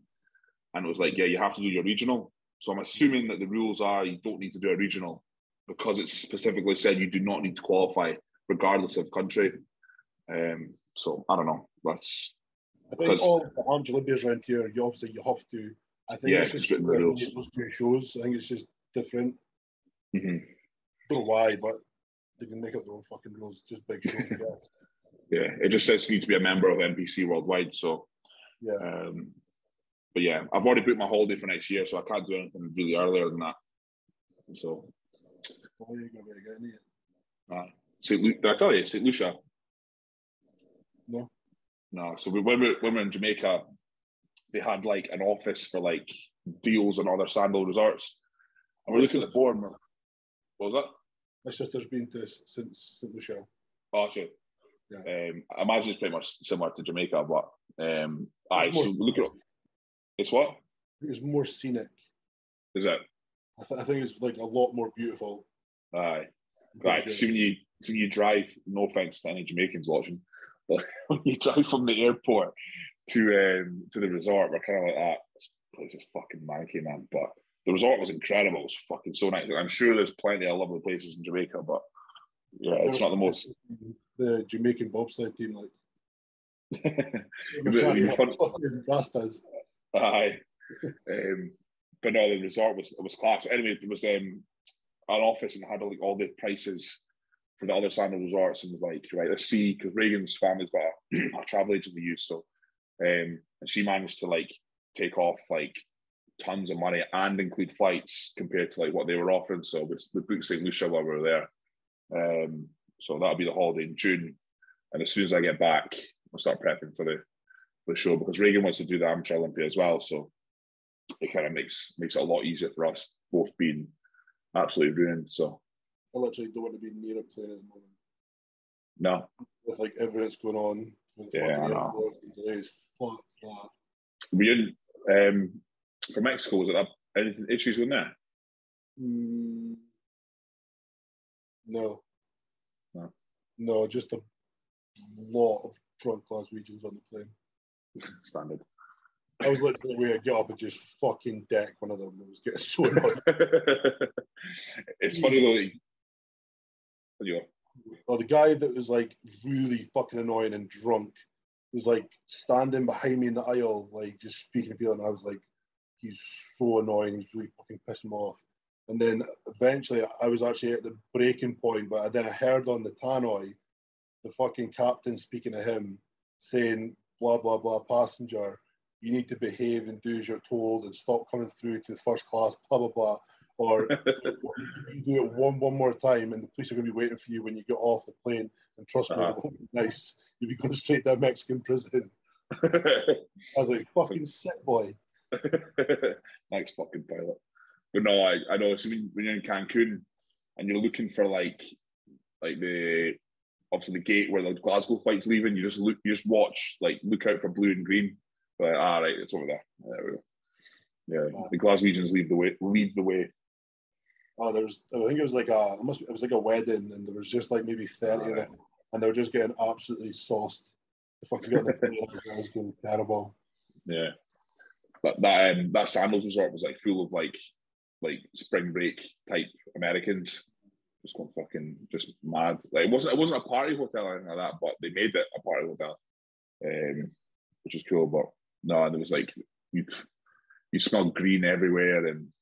[SPEAKER 1] and it was like, yeah, you have to do your regional. So I'm assuming that the rules are you don't need to do a regional, because it's specifically said you do not need to qualify regardless of country. So I don't know.
[SPEAKER 2] I think all the amateur Olympias around here, you have to. I think it's just written the rules. Those 2 shows. I think it's just different.
[SPEAKER 1] Mm-hmm.
[SPEAKER 2] Don't know why, but they can make up their own fucking rules. Just big show, I guess.
[SPEAKER 1] Yeah, it just says you need to be a member of NPC worldwide. So,
[SPEAKER 2] Yeah.
[SPEAKER 1] But yeah, I've already booked my holiday for next year, so I can't do anything really earlier than that. So,
[SPEAKER 2] Why are you going to be getting it?
[SPEAKER 1] Did I tell you St. Lucia?
[SPEAKER 2] No.
[SPEAKER 1] No. So when we were in Jamaica, they had like an office for like deals on other sandal resorts. And we're looking at the board. What was that?
[SPEAKER 2] My sister's been to St. Lucia.
[SPEAKER 1] Oh, shit.
[SPEAKER 2] Yeah.
[SPEAKER 1] I imagine it's pretty much similar to Jamaica, but
[SPEAKER 2] so
[SPEAKER 1] look at it's what?
[SPEAKER 2] It was more scenic.
[SPEAKER 1] Is it?
[SPEAKER 2] I think it's like a lot more beautiful.
[SPEAKER 1] Aye. Right.
[SPEAKER 2] Sure.
[SPEAKER 1] So when you drive, no offense to any Jamaicans watching, but when you drive from the airport to the resort, we're kind of like that. This place is fucking manky, man. But the resort was incredible. It was fucking so nice. I'm sure there's plenty of lovely places in Jamaica, but yeah, it's not the most.
[SPEAKER 2] The Jamaican bobsled team, like. Rastas.
[SPEAKER 1] Aye. But no, the resort was class. Anyway, there was an office and had like all the prices for the other sandal resorts, and was like, right, let's see, because Reagan's family's got a travel agent we use, so and she managed to like take off like tons of money and include flights compared to like what they were offering. So we booked St. Lucia while we were there. So that'll be the holiday in June, and as soon as I get back, we'll start prepping for the show, because Reagan wants to do the Amateur Olympia as well. So it kind of makes it a lot easier for us both being absolutely ruined. So
[SPEAKER 2] I literally don't want to be near a plane at the moment.
[SPEAKER 1] No.
[SPEAKER 2] With like everything that's going on with the fucking airport and delays. Fuck that.
[SPEAKER 1] We in for Mexico, was it anything issues with that?
[SPEAKER 2] No.
[SPEAKER 1] No.
[SPEAKER 2] No, just a lot of drunk Glaswegians on the plane.
[SPEAKER 1] Standard.
[SPEAKER 2] I was literally going to get up and just fucking deck one of them. It was getting so annoying.
[SPEAKER 1] It's funny though.
[SPEAKER 2] Oh, the guy that was like really fucking annoying and drunk was like standing behind me in the aisle, like just speaking to people, and I was like, he's so annoying. He's really fucking pissing me off. And then eventually, I was actually at the breaking point, but then I heard on the tannoy the fucking captain speaking to him, saying, "Blah blah blah, passenger, you need to behave and do as you're told, and stop coming through to the first class, blah blah blah." Or you do it one more time, and the police are going to be waiting for you when you get off the plane. And trust me, they won't be nice. You'll be going straight to Mexican prison. I was like, fucking sick boy.
[SPEAKER 1] Thanks, fucking pilot. But no, I know. So when you're in Cancun and you're looking for like the obviously the gate where the Glasgow flight's leaving, you just watch, like, look out for blue and green. Like, right, it's over there. There we go. Yeah, the Glaswegians lead the way.
[SPEAKER 2] Oh, I think it was like it was like a wedding, and there was just like maybe 30 of them, and they were just getting absolutely sauced. The fucking got the guys going terrible.
[SPEAKER 1] Yeah, but that Sandals resort was like full of like spring break type Americans, just going fucking just mad. Like it wasn't a party hotel or anything like that, but they made it a party hotel, which is cool. But no, and there was like you smelled green everywhere, and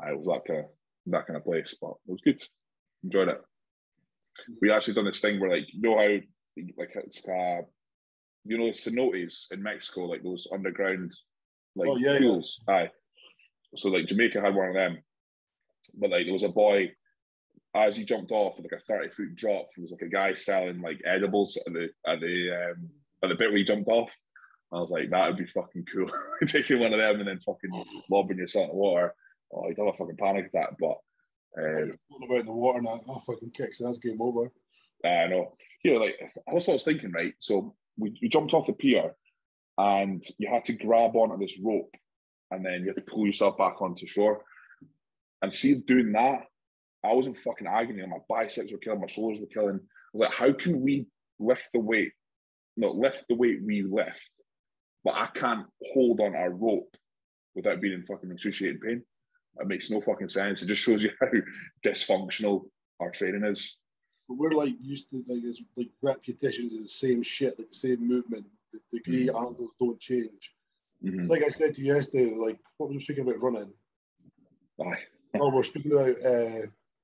[SPEAKER 1] it was that kind of place. But it was good. Enjoyed it. We actually done this thing where, like, you know how like it's the cenotes in Mexico, like those underground like pools. Yeah. Aye. So like Jamaica had one of them, but like there was a boy, as he jumped off with like a 30-foot drop, there was like a guy selling like edibles at the bit where he jumped off. I was like, that would be fucking cool. Taking one of them and then fucking lobbing yourself in the water. Oh, you'd have a fucking panic attack. But
[SPEAKER 2] about the water now, fucking kicks, that's game over.
[SPEAKER 1] I know. Like, that's what I was thinking, right? So we jumped off the pier, and you had to grab onto this rope, and then you had to pull yourself back onto shore. And see, doing that, I was in fucking agony. My biceps were killing, my shoulders were killing. I was like, how can we lift the weight we lift, but I can't hold on our rope without being in fucking excruciating pain? It makes no fucking sense. It just shows you how dysfunctional our training is.
[SPEAKER 2] But we're like used to like repetitions of the same shit, like the same movement. The degree angles don't change. Mm-hmm. It's like I said to you yesterday, like what we were speaking about running.
[SPEAKER 1] Aye.
[SPEAKER 2] Oh, we're speaking about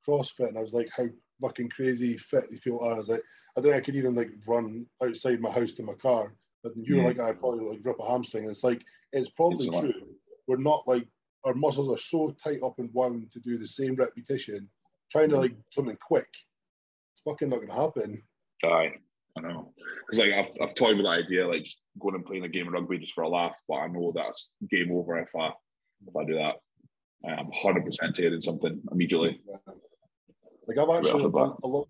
[SPEAKER 2] CrossFit, and I was like, how fucking crazy fit these people are. I was like, I think I could even like run outside my house to my car. But you were like, I'd probably like rip a hamstring. And it's like, it's probably true. We're not like, our muscles are so tight up and wound to do the same repetition. Trying to like something quick, it's fucking not going to happen.
[SPEAKER 1] Aye, I know. Because like I've toyed with the idea, like just going and playing a game of rugby just for a laugh, but I know that's game over if I do that. I'm 100% tearing something immediately.
[SPEAKER 2] Yeah. Like I've actually, I love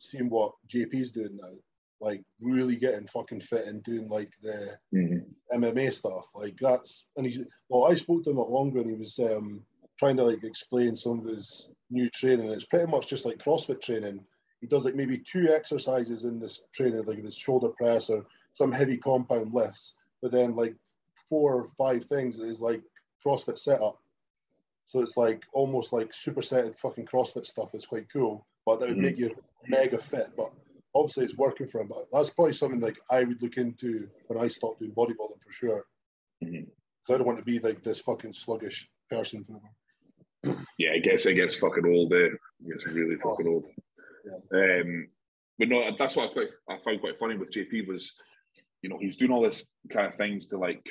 [SPEAKER 2] seeing what JP's doing now. Like really getting fucking fit and doing like the MMA stuff. Like that's, and I spoke to him a lot longer, and he was trying to like explain some of his new training. It's pretty much just like CrossFit training. He does like maybe 2 exercises in this training, like this shoulder press or some heavy compound lifts, but then like 4 or 5 things is like CrossFit setup. So it's like almost like supersetted fucking CrossFit stuff. It's quite cool, but that would make you mega fit. But obviously it's working for him. But that's probably something like I would look into when I stop doing bodybuilding for sure. I don't want to be like this fucking sluggish person forever.
[SPEAKER 1] Yeah, it gets fucking old. It gets really fucking old. Yeah. But no, that's what I found quite funny with JP was, you know, he's doing all this kind of things to like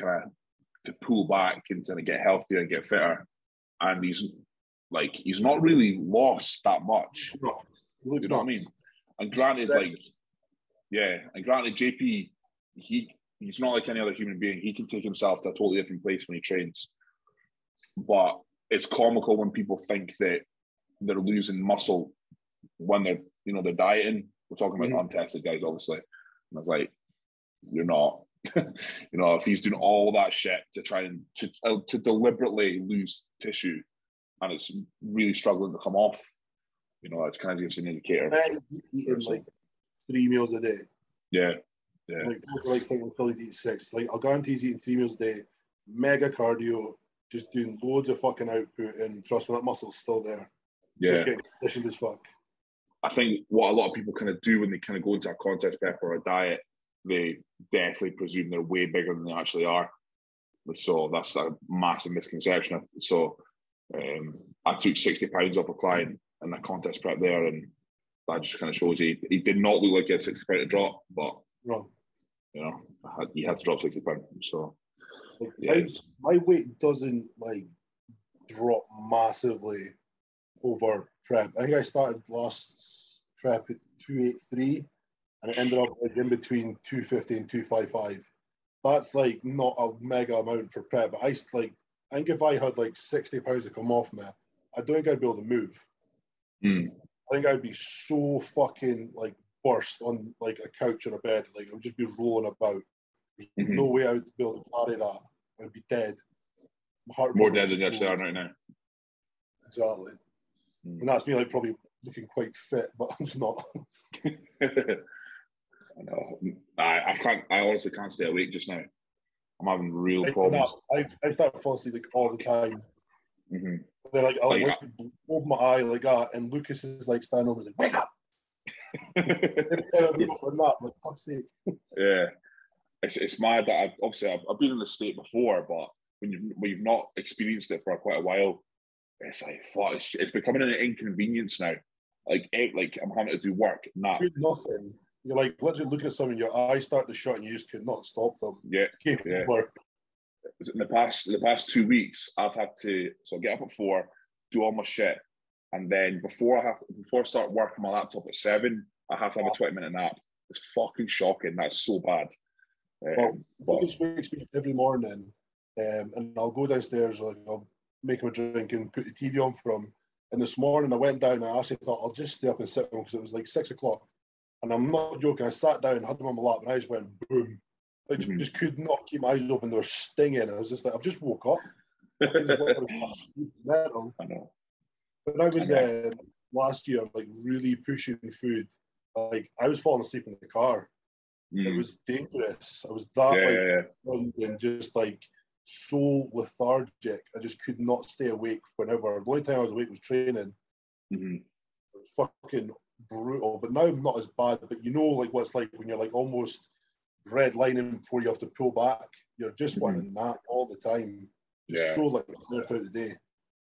[SPEAKER 1] to pull back and to get healthier and get fitter, and he's not really lost that much.
[SPEAKER 2] No,
[SPEAKER 1] you know what I mean? And granted, JP, he's not like any other human being. He can take himself to a totally different place when he trains. But it's comical when people think that they're losing muscle when they're dieting. We're talking about untested guys, obviously. And I was like, you're not. If he's doing all that shit to try and to deliberately lose tissue, and it's really struggling to come off, that kind of gives an indicator.
[SPEAKER 2] Eating like 3 meals a day.
[SPEAKER 1] Yeah.
[SPEAKER 2] Like think we'll probably eat 6. Like I'll guarantee he's eating 3 meals a day, mega cardio, just doing loads of fucking output, and trust me, that muscle's still there.
[SPEAKER 1] Yeah.
[SPEAKER 2] Just getting conditioned as fuck.
[SPEAKER 1] I think what a lot of people kind of do when they kind of go into a contest prep or a diet, they definitely presume they're way bigger than they actually are. So that's a massive misconception. So I took 60 pounds off a client in that contest prep there, and that just kind of shows you he did not look like he had 60 pounds to drop, but he had to drop 60 pounds. So
[SPEAKER 2] my weight doesn't like drop massively over prep. I think I started last prep at 283, and it ended up like in between 250 and 255. That's like not a mega amount for prep, but I think if I had like 60 pounds to come off me, I don't think I'd be able to move. I think I'd be so fucking like burst on like a couch or a bed. Like I would just be rolling about. There's no way I would be able to carry that. I'd be dead.
[SPEAKER 1] More dead than you actually are right now.
[SPEAKER 2] Exactly. And that's me like probably looking quite fit, but I'm just not.
[SPEAKER 1] I know. I honestly can't stay awake just now. I'm having real problems.
[SPEAKER 2] I start to fall asleep like all the time. And then I'll open my eye like that, and Lucas is like standing over, like, wake up. For a nap, like, fuck's sake. Yeah,
[SPEAKER 1] it's mad that I've been in this state before, but when you've not experienced it for quite a while, it's like it's becoming an inconvenience now. Like I'm having to do work, nap.
[SPEAKER 2] Nothing. You're like literally looking at something, your eyes start to shut, and you just cannot stop them.
[SPEAKER 1] Yeah. In the past 2 weeks, I've had to get up at 4, do all my shit, and then before I start working my laptop at 7, I have to have a 20-minute nap. It's fucking shocking. That's so bad.
[SPEAKER 2] Lucas wakes me every morning, and I'll go downstairs, like I'll make him a drink and put the TV on for him. And this morning I went down and I actually thought I'll just stay up and sit with him because it was like 6 o'clock. And I'm not joking, I sat down, had him on my lap, and I just went boom. I just could not keep my eyes open. They were stinging. I was just like, I've just woke up. I know. When I was last year, like really pushing food, like I was falling asleep in the car. It was dangerous. I was and just like so lethargic. I just could not stay awake whenever. The only time I was awake was training. It was fucking brutal. But now I'm not as bad. But you know, like what it's like when you're like almost redlining before you have to pull back. You're just wanting that all the time. Just so like there throughout the day.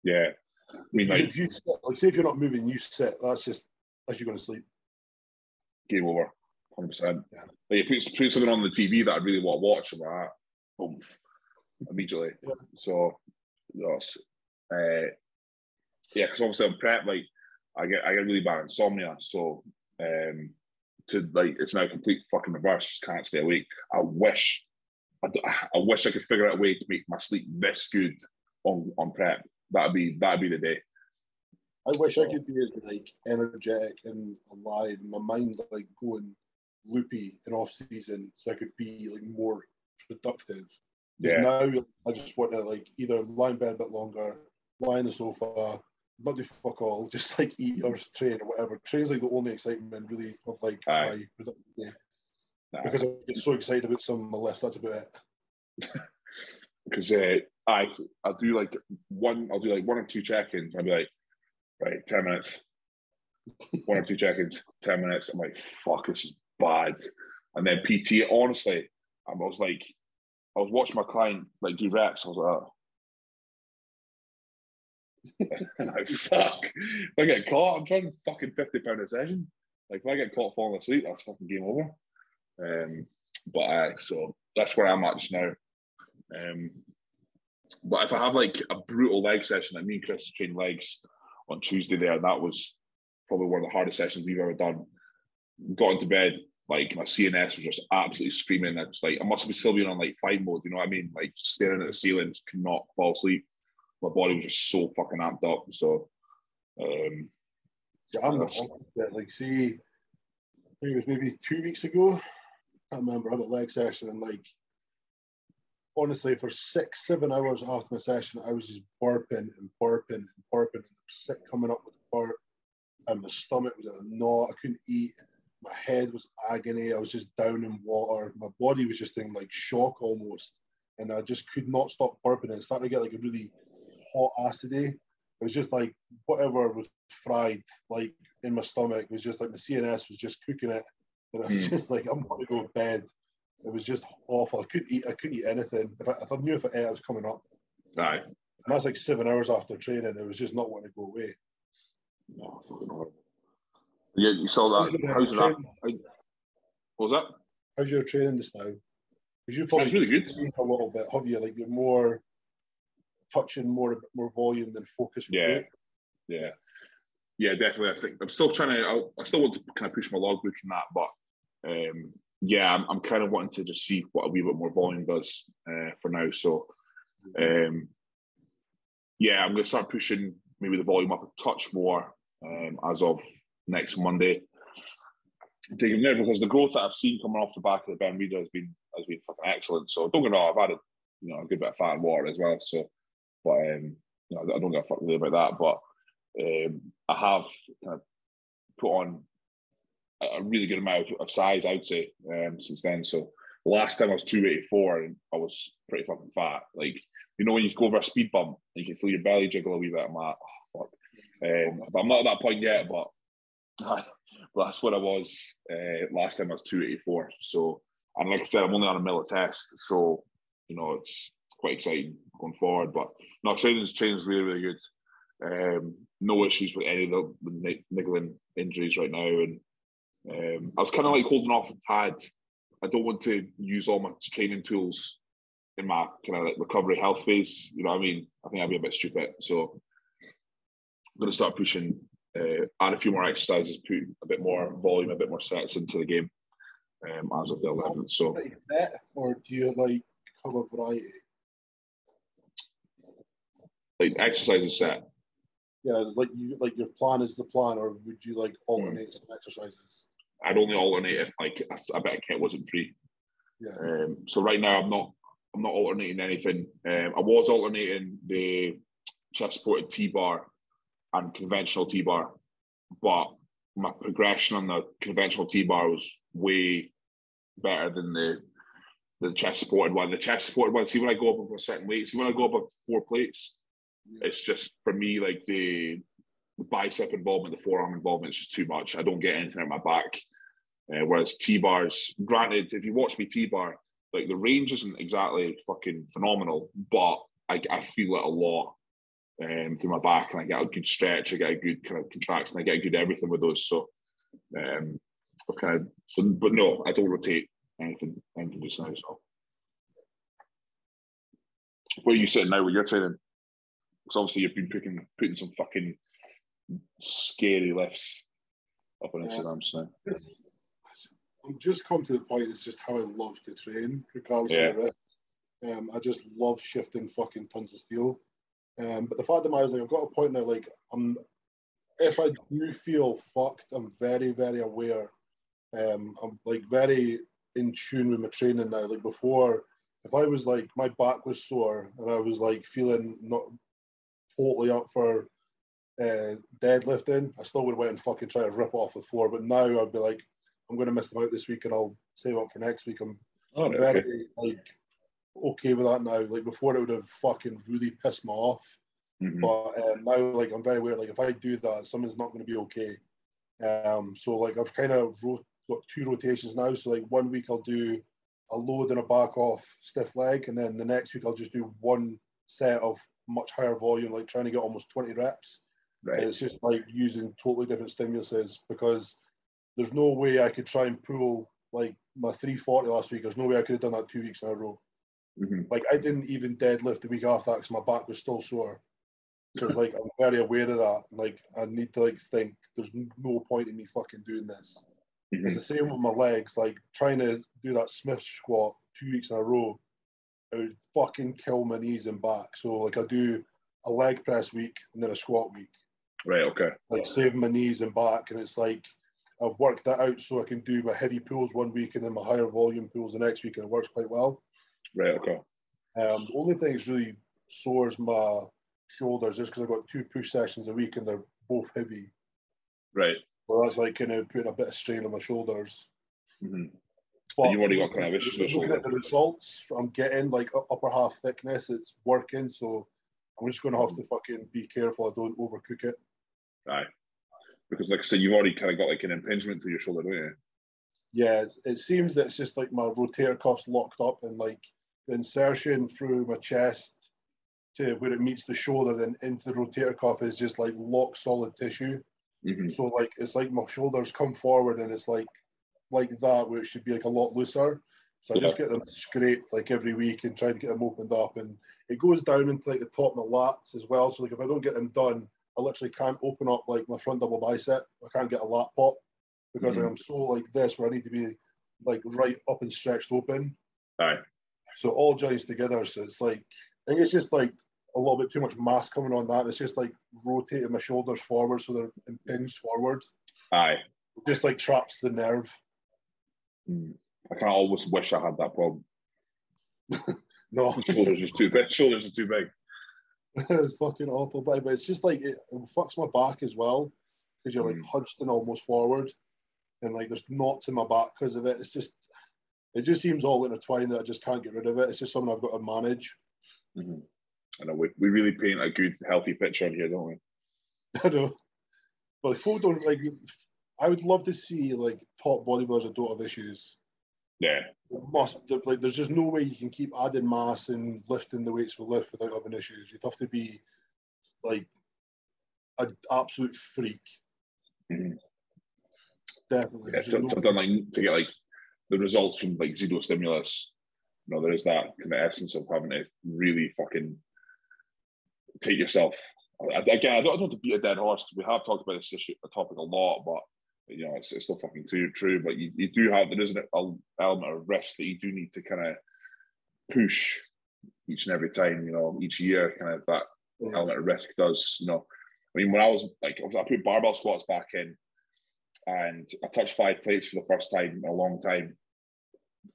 [SPEAKER 1] Yeah. I mean,
[SPEAKER 2] if you sit, like say if you're not moving, you sit. That's just unless you're going to sleep.
[SPEAKER 1] Game over, 100%.
[SPEAKER 2] Yeah.
[SPEAKER 1] Like you put something on the TV that I really want to watch, and like, boom, immediately.
[SPEAKER 2] Yeah.
[SPEAKER 1] So, yes, yeah, because obviously I'm prep. Like I get really bad insomnia, so to like it's now a complete fucking reverse. Just can't stay awake. I wish I could figure out a way to make my sleep this good on prep. That'd be the day.
[SPEAKER 2] I wish I could be as like energetic and alive, and my mind like going loopy in off season, so I could be like more productive. Because now I just want to like either lie in bed a bit longer, lie on the sofa, not do fuck all, just like eat or train or whatever. Train's like the only excitement really of like my productive day. Because I get so excited about some of my lists, that's about it.
[SPEAKER 1] Because I'll do like one or two check-ins. I'll be like, right, 10 minutes. 1 or 2 check-ins, 10 minutes. I'm like, fuck, this is bad. And then PT, honestly, I was watching my client like do reps. I was like, oh. And I'm like, fuck. If I get caught, I'm trying fucking £50 a session. Like if I get caught falling asleep, that's fucking game over. So that's where I'm at just now. But if I have like a brutal leg session, like me and Chris trained legs on Tuesday there, that was probably one of the hardest sessions we've ever done. Got into bed, like my CNS was just absolutely screaming. It's like I must be still being on like fight mode, you know what I mean? Like staring at the ceiling, just could not fall asleep. My body was just so fucking amped up. So
[SPEAKER 2] I'm the opposite. Like see, I think it was maybe 2 weeks ago. I can't remember. I had a leg session and like honestly for 6-7 hours after my session, I was just burping and sick coming up with the burp, and my stomach was in a knot. I couldn't eat. My head was agony. I was just down in water. My body was just in like shock almost, and I just could not stop burping. And it started to get like a really hot acidy. It was just like whatever was fried like in my stomach. It was just like my CNS was just cooking it, and I was just like, I'm going to go to bed. It was just awful. I couldn't eat anything. If I knew if I ate, I was coming up.
[SPEAKER 1] Aye.
[SPEAKER 2] And that's like 7 hours after training. It was just not wanting to go away.
[SPEAKER 1] No, fucking horrible. Yeah, you saw that. How's that? What was that?
[SPEAKER 2] How's your training just now? Because you've
[SPEAKER 1] probably really good.
[SPEAKER 2] A little bit, have you? Like you're more touching more volume than focus.
[SPEAKER 1] Yeah, definitely. I think I'm still trying to. I still want to kind of push my logbook in that, but I'm kind of wanting to just see what a wee bit more volume does for now. So, I'm going to start pushing maybe the volume up a touch more as of next Monday. Taking there because the growth that I've seen coming off the back of the Ben Reader has been fucking excellent. So don't get me wrong, I've added a good bit of fat and water as well. So, but I don't give a fuck really about that. But I have kind of put on a really good amount of size, I'd say, since then. So the last time I was 284 and I was pretty fucking fat. Like when you go over a speed bump, you can feel your belly jiggle a wee bit. I'm like, oh fuck. But I'm not at that point yet. But that's what I was last time I was 284. So, and like I said, I'm only on a millet test, so it's quite exciting going forward. But no, training's really, really good. No issues with any of the niggling injuries right now, and I was kind of like holding off Tad. I don't want to use all my training tools in my kind of like recovery health phase. You know what I mean? I think I'd be a bit stupid. So I'm going to start pushing. Add a few more exercises, put a bit more volume, a bit more sets into the game as of the 11th. So,
[SPEAKER 2] or do you like have a variety?
[SPEAKER 1] Like exercises set.
[SPEAKER 2] Yeah, like your plan is the plan, or would you like alternate some exercises?
[SPEAKER 1] I'd only alternate if like a bit of kit wasn't free.
[SPEAKER 2] Yeah.
[SPEAKER 1] So right now I'm not alternating anything. I was alternating the chest supported T-bar and conventional T-bar, but my progression on the conventional T-bar was way better than the chest supported one. The chest supported one, see when I go up over a certain weight, see when I go up 4 plates, it's just for me like the bicep involvement, the forearm involvement is just too much. I don't get anything out of my back. Whereas T-bars, granted, if you watch me T-bar, like the range isn't exactly fucking phenomenal, but I feel it a lot through my back, and I get a good stretch, I get a good kind of contraction, I get a good everything with those. So But no, I don't rotate anything just now. So, where are you sitting now with your training? Because obviously you've been putting some fucking scary lifts up on Instagram now.
[SPEAKER 2] I'm just come to the point. It's just how I love to train, regardless of the risk. I just love shifting fucking tons of steel. But the fact of the matter is, like, I've got a point now. Like, if I do feel fucked, I'm very, very aware. I'm like very in tune with my training now. Like before, if I was like, my back was sore and I was like feeling not totally up for deadlifting, I still would have went and fucking tried to rip off the floor. But now I'd be like, I'm going to miss them out this week and I'll save up for next week. I'm very like okay with that now. Like before, it would have fucking really pissed me off. Mm-hmm. But now, like, I'm very aware. Like if I do that, something's not going to be okay. So like I've kind of got 2 rotations now. So like 1 week I'll do a load and a back off stiff leg, and then the next week I'll just do 1 set of much higher volume, like trying to get almost 20 reps. Right. And it's just like using totally different stimuluses, because there's no way I could try and pull like my 340 last week. There's no way I could have done that 2 weeks in a row. Mm-hmm. Like I didn't even deadlift the week after that because my back was still sore. So it's like I'm very aware of that. Like I need to like think there's no point in me fucking doing this. Mm-hmm. It's the same with my legs. Like trying to do that Smith squat 2 weeks in a row, it would fucking kill my knees and back. So like I do a leg press week and then a squat week.
[SPEAKER 1] Right. Okay.
[SPEAKER 2] Like saving my knees and back, and it's like I've worked that out so I can do my heavy pulls 1 week and then my higher volume pulls the next week, and it works quite well.
[SPEAKER 1] Right. Okay.
[SPEAKER 2] The only thing that's really sores my shoulders is because I've got 2 push sessions a week and they're both heavy.
[SPEAKER 1] Right.
[SPEAKER 2] So that's like kind of putting a bit of strain on my shoulders.
[SPEAKER 1] Mm-hmm. But you've already got kind of issues with
[SPEAKER 2] looking at the results I'm getting, like upper half thickness, it's working. So I'm just going to have to fucking be careful I don't overcook it.
[SPEAKER 1] Aye. Because like I said, you've already kind of got like an impingement through your shoulder, don't you?
[SPEAKER 2] Yeah, it seems that it's just like my rotator cuff's locked up, and like the insertion through my chest to where it meets the shoulder, then into the rotator cuff is just like lock solid tissue. Mm-hmm. So like it's like my shoulders come forward and it's like that, where it should be like a lot looser. So I just get them scraped like every week and try to get them opened up, and it goes down into like the top of my lats as well. So like if I don't get them done, I literally can't open up like my front double bicep. I can't get a lat pop because I'm so like this, where I need to be like right up and stretched open.
[SPEAKER 1] Aye.
[SPEAKER 2] So all joints together. So it's like, I think it's just like a little bit too much mass coming on that. It's just like rotating my shoulders forward so they're impinged forward.
[SPEAKER 1] Aye.
[SPEAKER 2] It just like traps the nerve.
[SPEAKER 1] I kind of almost wish I had that problem.
[SPEAKER 2] No.
[SPEAKER 1] Shoulders are too big. Shoulders are too big.
[SPEAKER 2] It's fucking awful, but it's just like it fucks my back as well, because you're like hunched and almost forward, and like there's knots in my back because of it. It just seems all intertwined that I just can't get rid of it. It's just something I've got to manage.
[SPEAKER 1] Mm-hmm. I know we really paint a good, healthy picture here, don't we?
[SPEAKER 2] I know, but folk don't like. I would love to see like top bodybuilders that don't have issues.
[SPEAKER 1] Yeah.
[SPEAKER 2] There's just no way you can keep adding mass and lifting the weights we lift without having issues. You'd have to be like an absolute freak. Mm-hmm. Definitely.
[SPEAKER 1] Yeah, to get like the results from like zero stimulus, you know, there is that kind of essence of having to really fucking take yourself. Again, I don't want to beat a dead horse. We have talked about this topic a lot, but you know, it's still fucking true. But you do have, there is an element of risk that you do need to kind of push each and every time, you know, each year, kind of that element of risk does, you know. I mean, when I put barbell squats back in, and I touched 5 plates for the first time in a long time.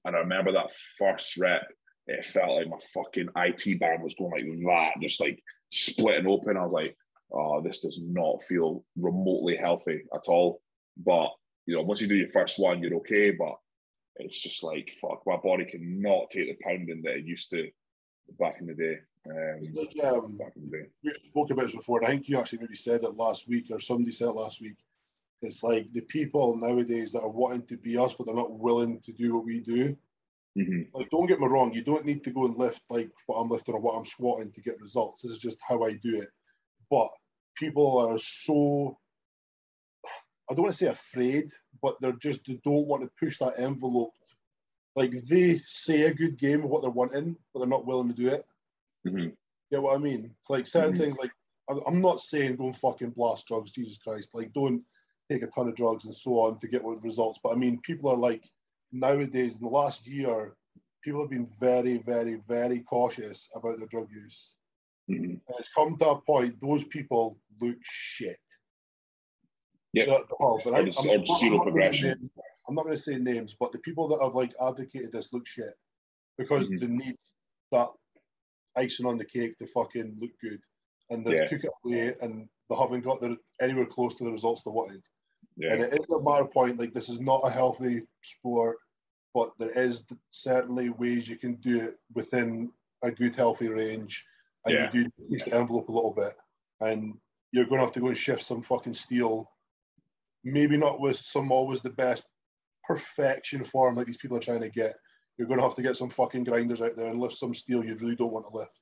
[SPEAKER 1] And I remember that first rep, it felt like my fucking IT band was going like that, just like splitting open. I was like, oh, this does not feel remotely healthy at all. But, you know, once you do your first one, you're okay. But it's just like, fuck, my body cannot take the pounding that it used to back in the day.
[SPEAKER 2] Back in the day. We've spoken about this before, and I think you actually maybe said it last week, or somebody said it last week. It's like the people nowadays that are wanting to be us, but they're not willing to do what we do. Mm-hmm. Like, don't get me wrong, you don't need to go and lift like what I'm lifting or what I'm squatting to get results. This is just how I do it. But people are so, I don't want to say afraid, but they don't want to push that envelope. Like, they say a good game of what they're wanting, but they're not willing to do it.
[SPEAKER 1] Mm-hmm.
[SPEAKER 2] Get what I mean? It's like certain things, like, I'm not saying go and fucking blast drugs, Jesus Christ. Like, don't take a ton of drugs and so on to get what results. But I mean, people are like, nowadays, in the last year, people have been very, very, very cautious about their drug use.
[SPEAKER 1] Mm-hmm.
[SPEAKER 2] And it's come to a point, those people look shit.
[SPEAKER 1] Yeah.
[SPEAKER 2] Or
[SPEAKER 1] zero progression.
[SPEAKER 2] I'm not going to say names, but the people that have like advocated this look shit because they need that icing on the cake to fucking look good, and they've took it away, and they haven't got anywhere close to the results they wanted. Yeah. And it is a matter point, like, this is not a healthy sport, but there is certainly ways you can do it within a good healthy range, and you do push the envelope a little bit, and you're going to have to go and shift some fucking steel. Maybe not with some always the best perfection form like these people are trying to get. You're going to have to get some fucking grinders out there and lift some steel you really don't want to lift.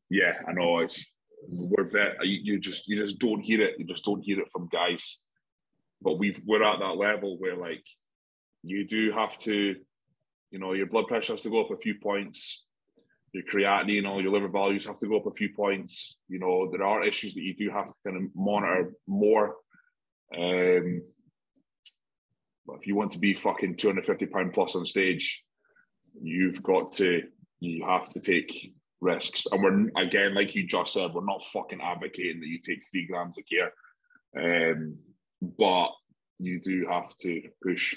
[SPEAKER 1] Yeah, I know. You just don't hear it. You just don't hear it from guys. But we're at that level where, like, you do have to, your blood pressure has to go up a few points. Your creatinine, all your liver values have to go up a few points. There are issues that you do have to kind of monitor more. But if you want to be fucking 250 pound plus on stage, you have to take risks. And we're, again, like you just said, we're not fucking advocating that you take 3 grams of gear. But you do have to push.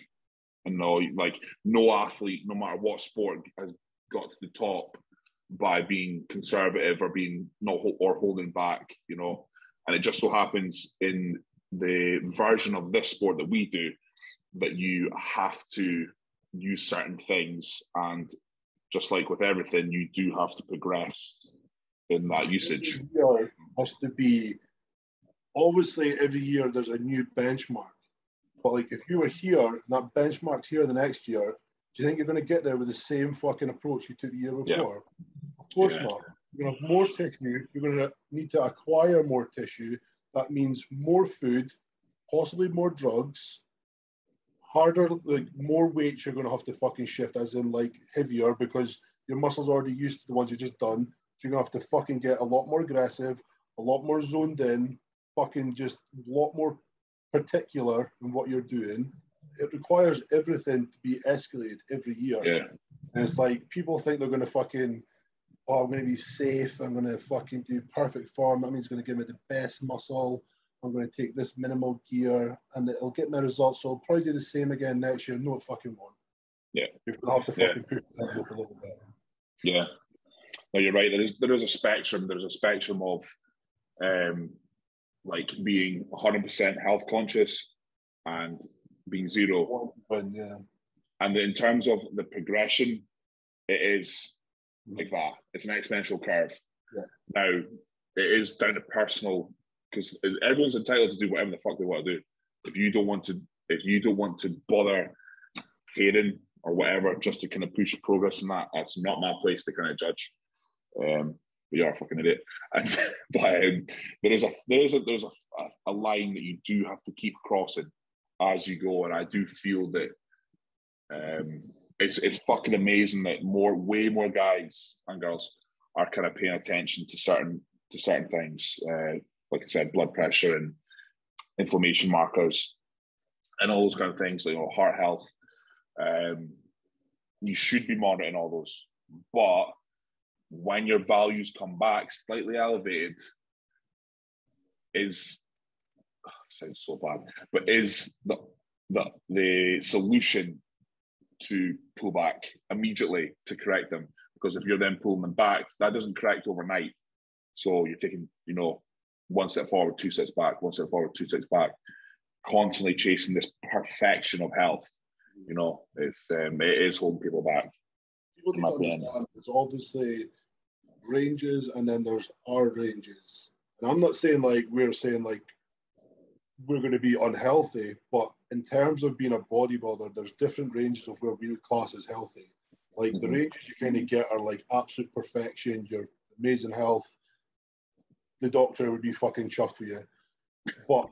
[SPEAKER 1] And no athlete, no matter what sport, has got to the top by being conservative or being holding back, And it just so happens in the version of this sport that we do, that you have to use certain things, and just like with everything, you do have to progress in that usage.
[SPEAKER 2] Every year has to be, obviously every year there's a new benchmark, but like if you were here and that benchmark's here the next year, do you think you're going to get there with the same fucking approach you took the year before? Of course not. You're going to have more tissue, you're going to need to acquire more tissue. That means more food, possibly more drugs, harder, like more weights you're going to have to fucking shift, as in like heavier, because your muscles are already used to the ones you've just done. So you're going to have to fucking get a lot more aggressive, a lot more zoned in, fucking just a lot more particular in what you're doing. It requires everything to be escalated every year.
[SPEAKER 1] Yeah.
[SPEAKER 2] And it's like, people think they're going to fucking, I'm going to be safe, I'm going to fucking do perfect form, that means it's going to give me the best muscle, I'm going to take this minimal gear and it'll get my results. So I'll probably do the same again next year. No, it fucking won't.
[SPEAKER 1] Yeah.
[SPEAKER 2] You're going to have to fucking push the envelope a little bit.
[SPEAKER 1] Yeah. No, you're right. There is a spectrum. There's a spectrum of like being 100% health conscious and being zero.
[SPEAKER 2] Yeah.
[SPEAKER 1] And in terms of the progression, it is like that. It's an exponential curve.
[SPEAKER 2] Yeah.
[SPEAKER 1] Now, it is down to personal, because everyone's entitled to do whatever the fuck they want to do. If you don't want to bother caring or whatever, just to kind of push progress in that, that's not my place to kind of judge. But you are a fucking idiot. And there's a line that you do have to keep crossing as you go, and I do feel that it's fucking amazing that way more guys and girls are kind of paying attention to certain things. Like I said, blood pressure and inflammation markers and all those kind of things, heart health. You should be monitoring all those. But when your values come back slightly elevated, sounds so bad, but is the solution to pull back immediately to correct them. Because if you're then pulling them back, that doesn't correct overnight. So you're taking, one step forward, 2 steps back, 1 step forward, 2 steps back, constantly chasing this perfection of health. It is holding people back.
[SPEAKER 2] People need to understand there's obviously ranges, and then there's our ranges. And I'm not saying like we're going to be unhealthy, but in terms of being a bodybuilder, there's different ranges of where we would class as healthy. Like the ranges you kind of get are like absolute perfection, you're amazing health. The doctor would be fucking chuffed with you. But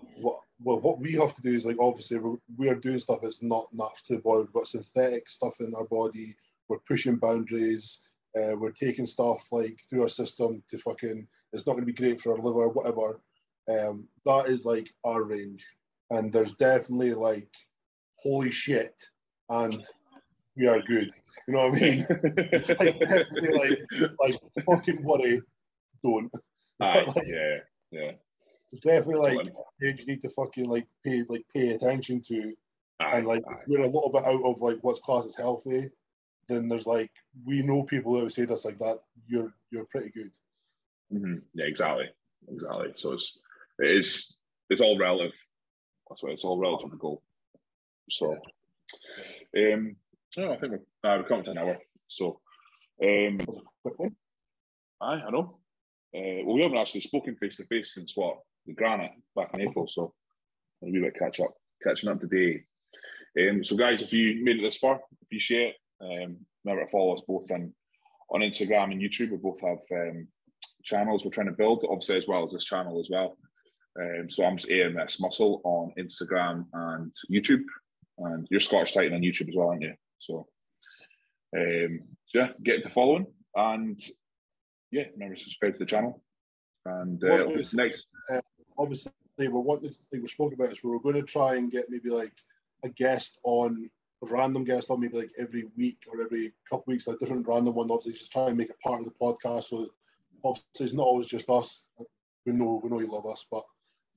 [SPEAKER 2] what we have to do is, like, obviously we're doing stuff that's not naturally to the body. We've got synthetic stuff in our body. We're pushing boundaries. We're taking stuff like through our system to fucking. It's not going to be great for our liver, whatever. That is like our range, and there's definitely like, holy shit, and we are good. You know what I mean? It's like definitely like fucking worry, don't.
[SPEAKER 1] Aye,
[SPEAKER 2] Like,
[SPEAKER 1] yeah.
[SPEAKER 2] it's definitely like things you need to fucking like pay attention to.
[SPEAKER 1] Aye,
[SPEAKER 2] and like if we're a little bit out of like what's classed as healthy, then there's like, we know people that would say this like that, you're pretty good.
[SPEAKER 1] Mm-hmm. Yeah, exactly. So it's all relative. That's why it's all relative to goal. So I think we're coming to an hour. So
[SPEAKER 2] That was a quick one.
[SPEAKER 1] I know. Well, we haven't actually spoken face to face since the Granite back in April, so a wee bit catching up today. So guys, if you made it this far, appreciate it. Remember to follow us both on Instagram and YouTube. We both have channels we're trying to build, obviously, as well as this channel as well. So I'm just AMS Muscle on Instagram and YouTube, and you're Scottish Titan on YouTube as well, aren't you? So yeah, get into following, and yeah, remember to subscribe to the channel. And next,
[SPEAKER 2] obviously, we spoke about this. We were going to try and get maybe like a random guest on, maybe like every week or every couple of weeks, a different random one. Obviously, just try and make it part of the podcast. So obviously, it's not always just us. We know you love us, but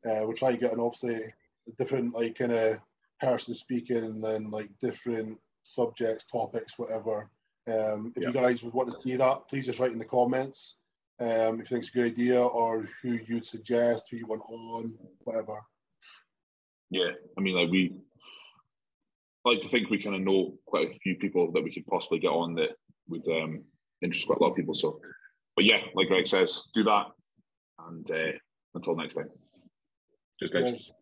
[SPEAKER 2] we're trying to get obviously a different like kind of person speaking, and then like different subjects, topics, whatever. If you guys would want to see that, please just write in the comments if you think it's a good idea, or who you'd suggest, who you want on, whatever.
[SPEAKER 1] Yeah, I mean, like we like to think we kind of know quite a few people that we could possibly get on that would interest quite a lot of people. So, but yeah, like Greg says, do that, and until next time, cheers, guys.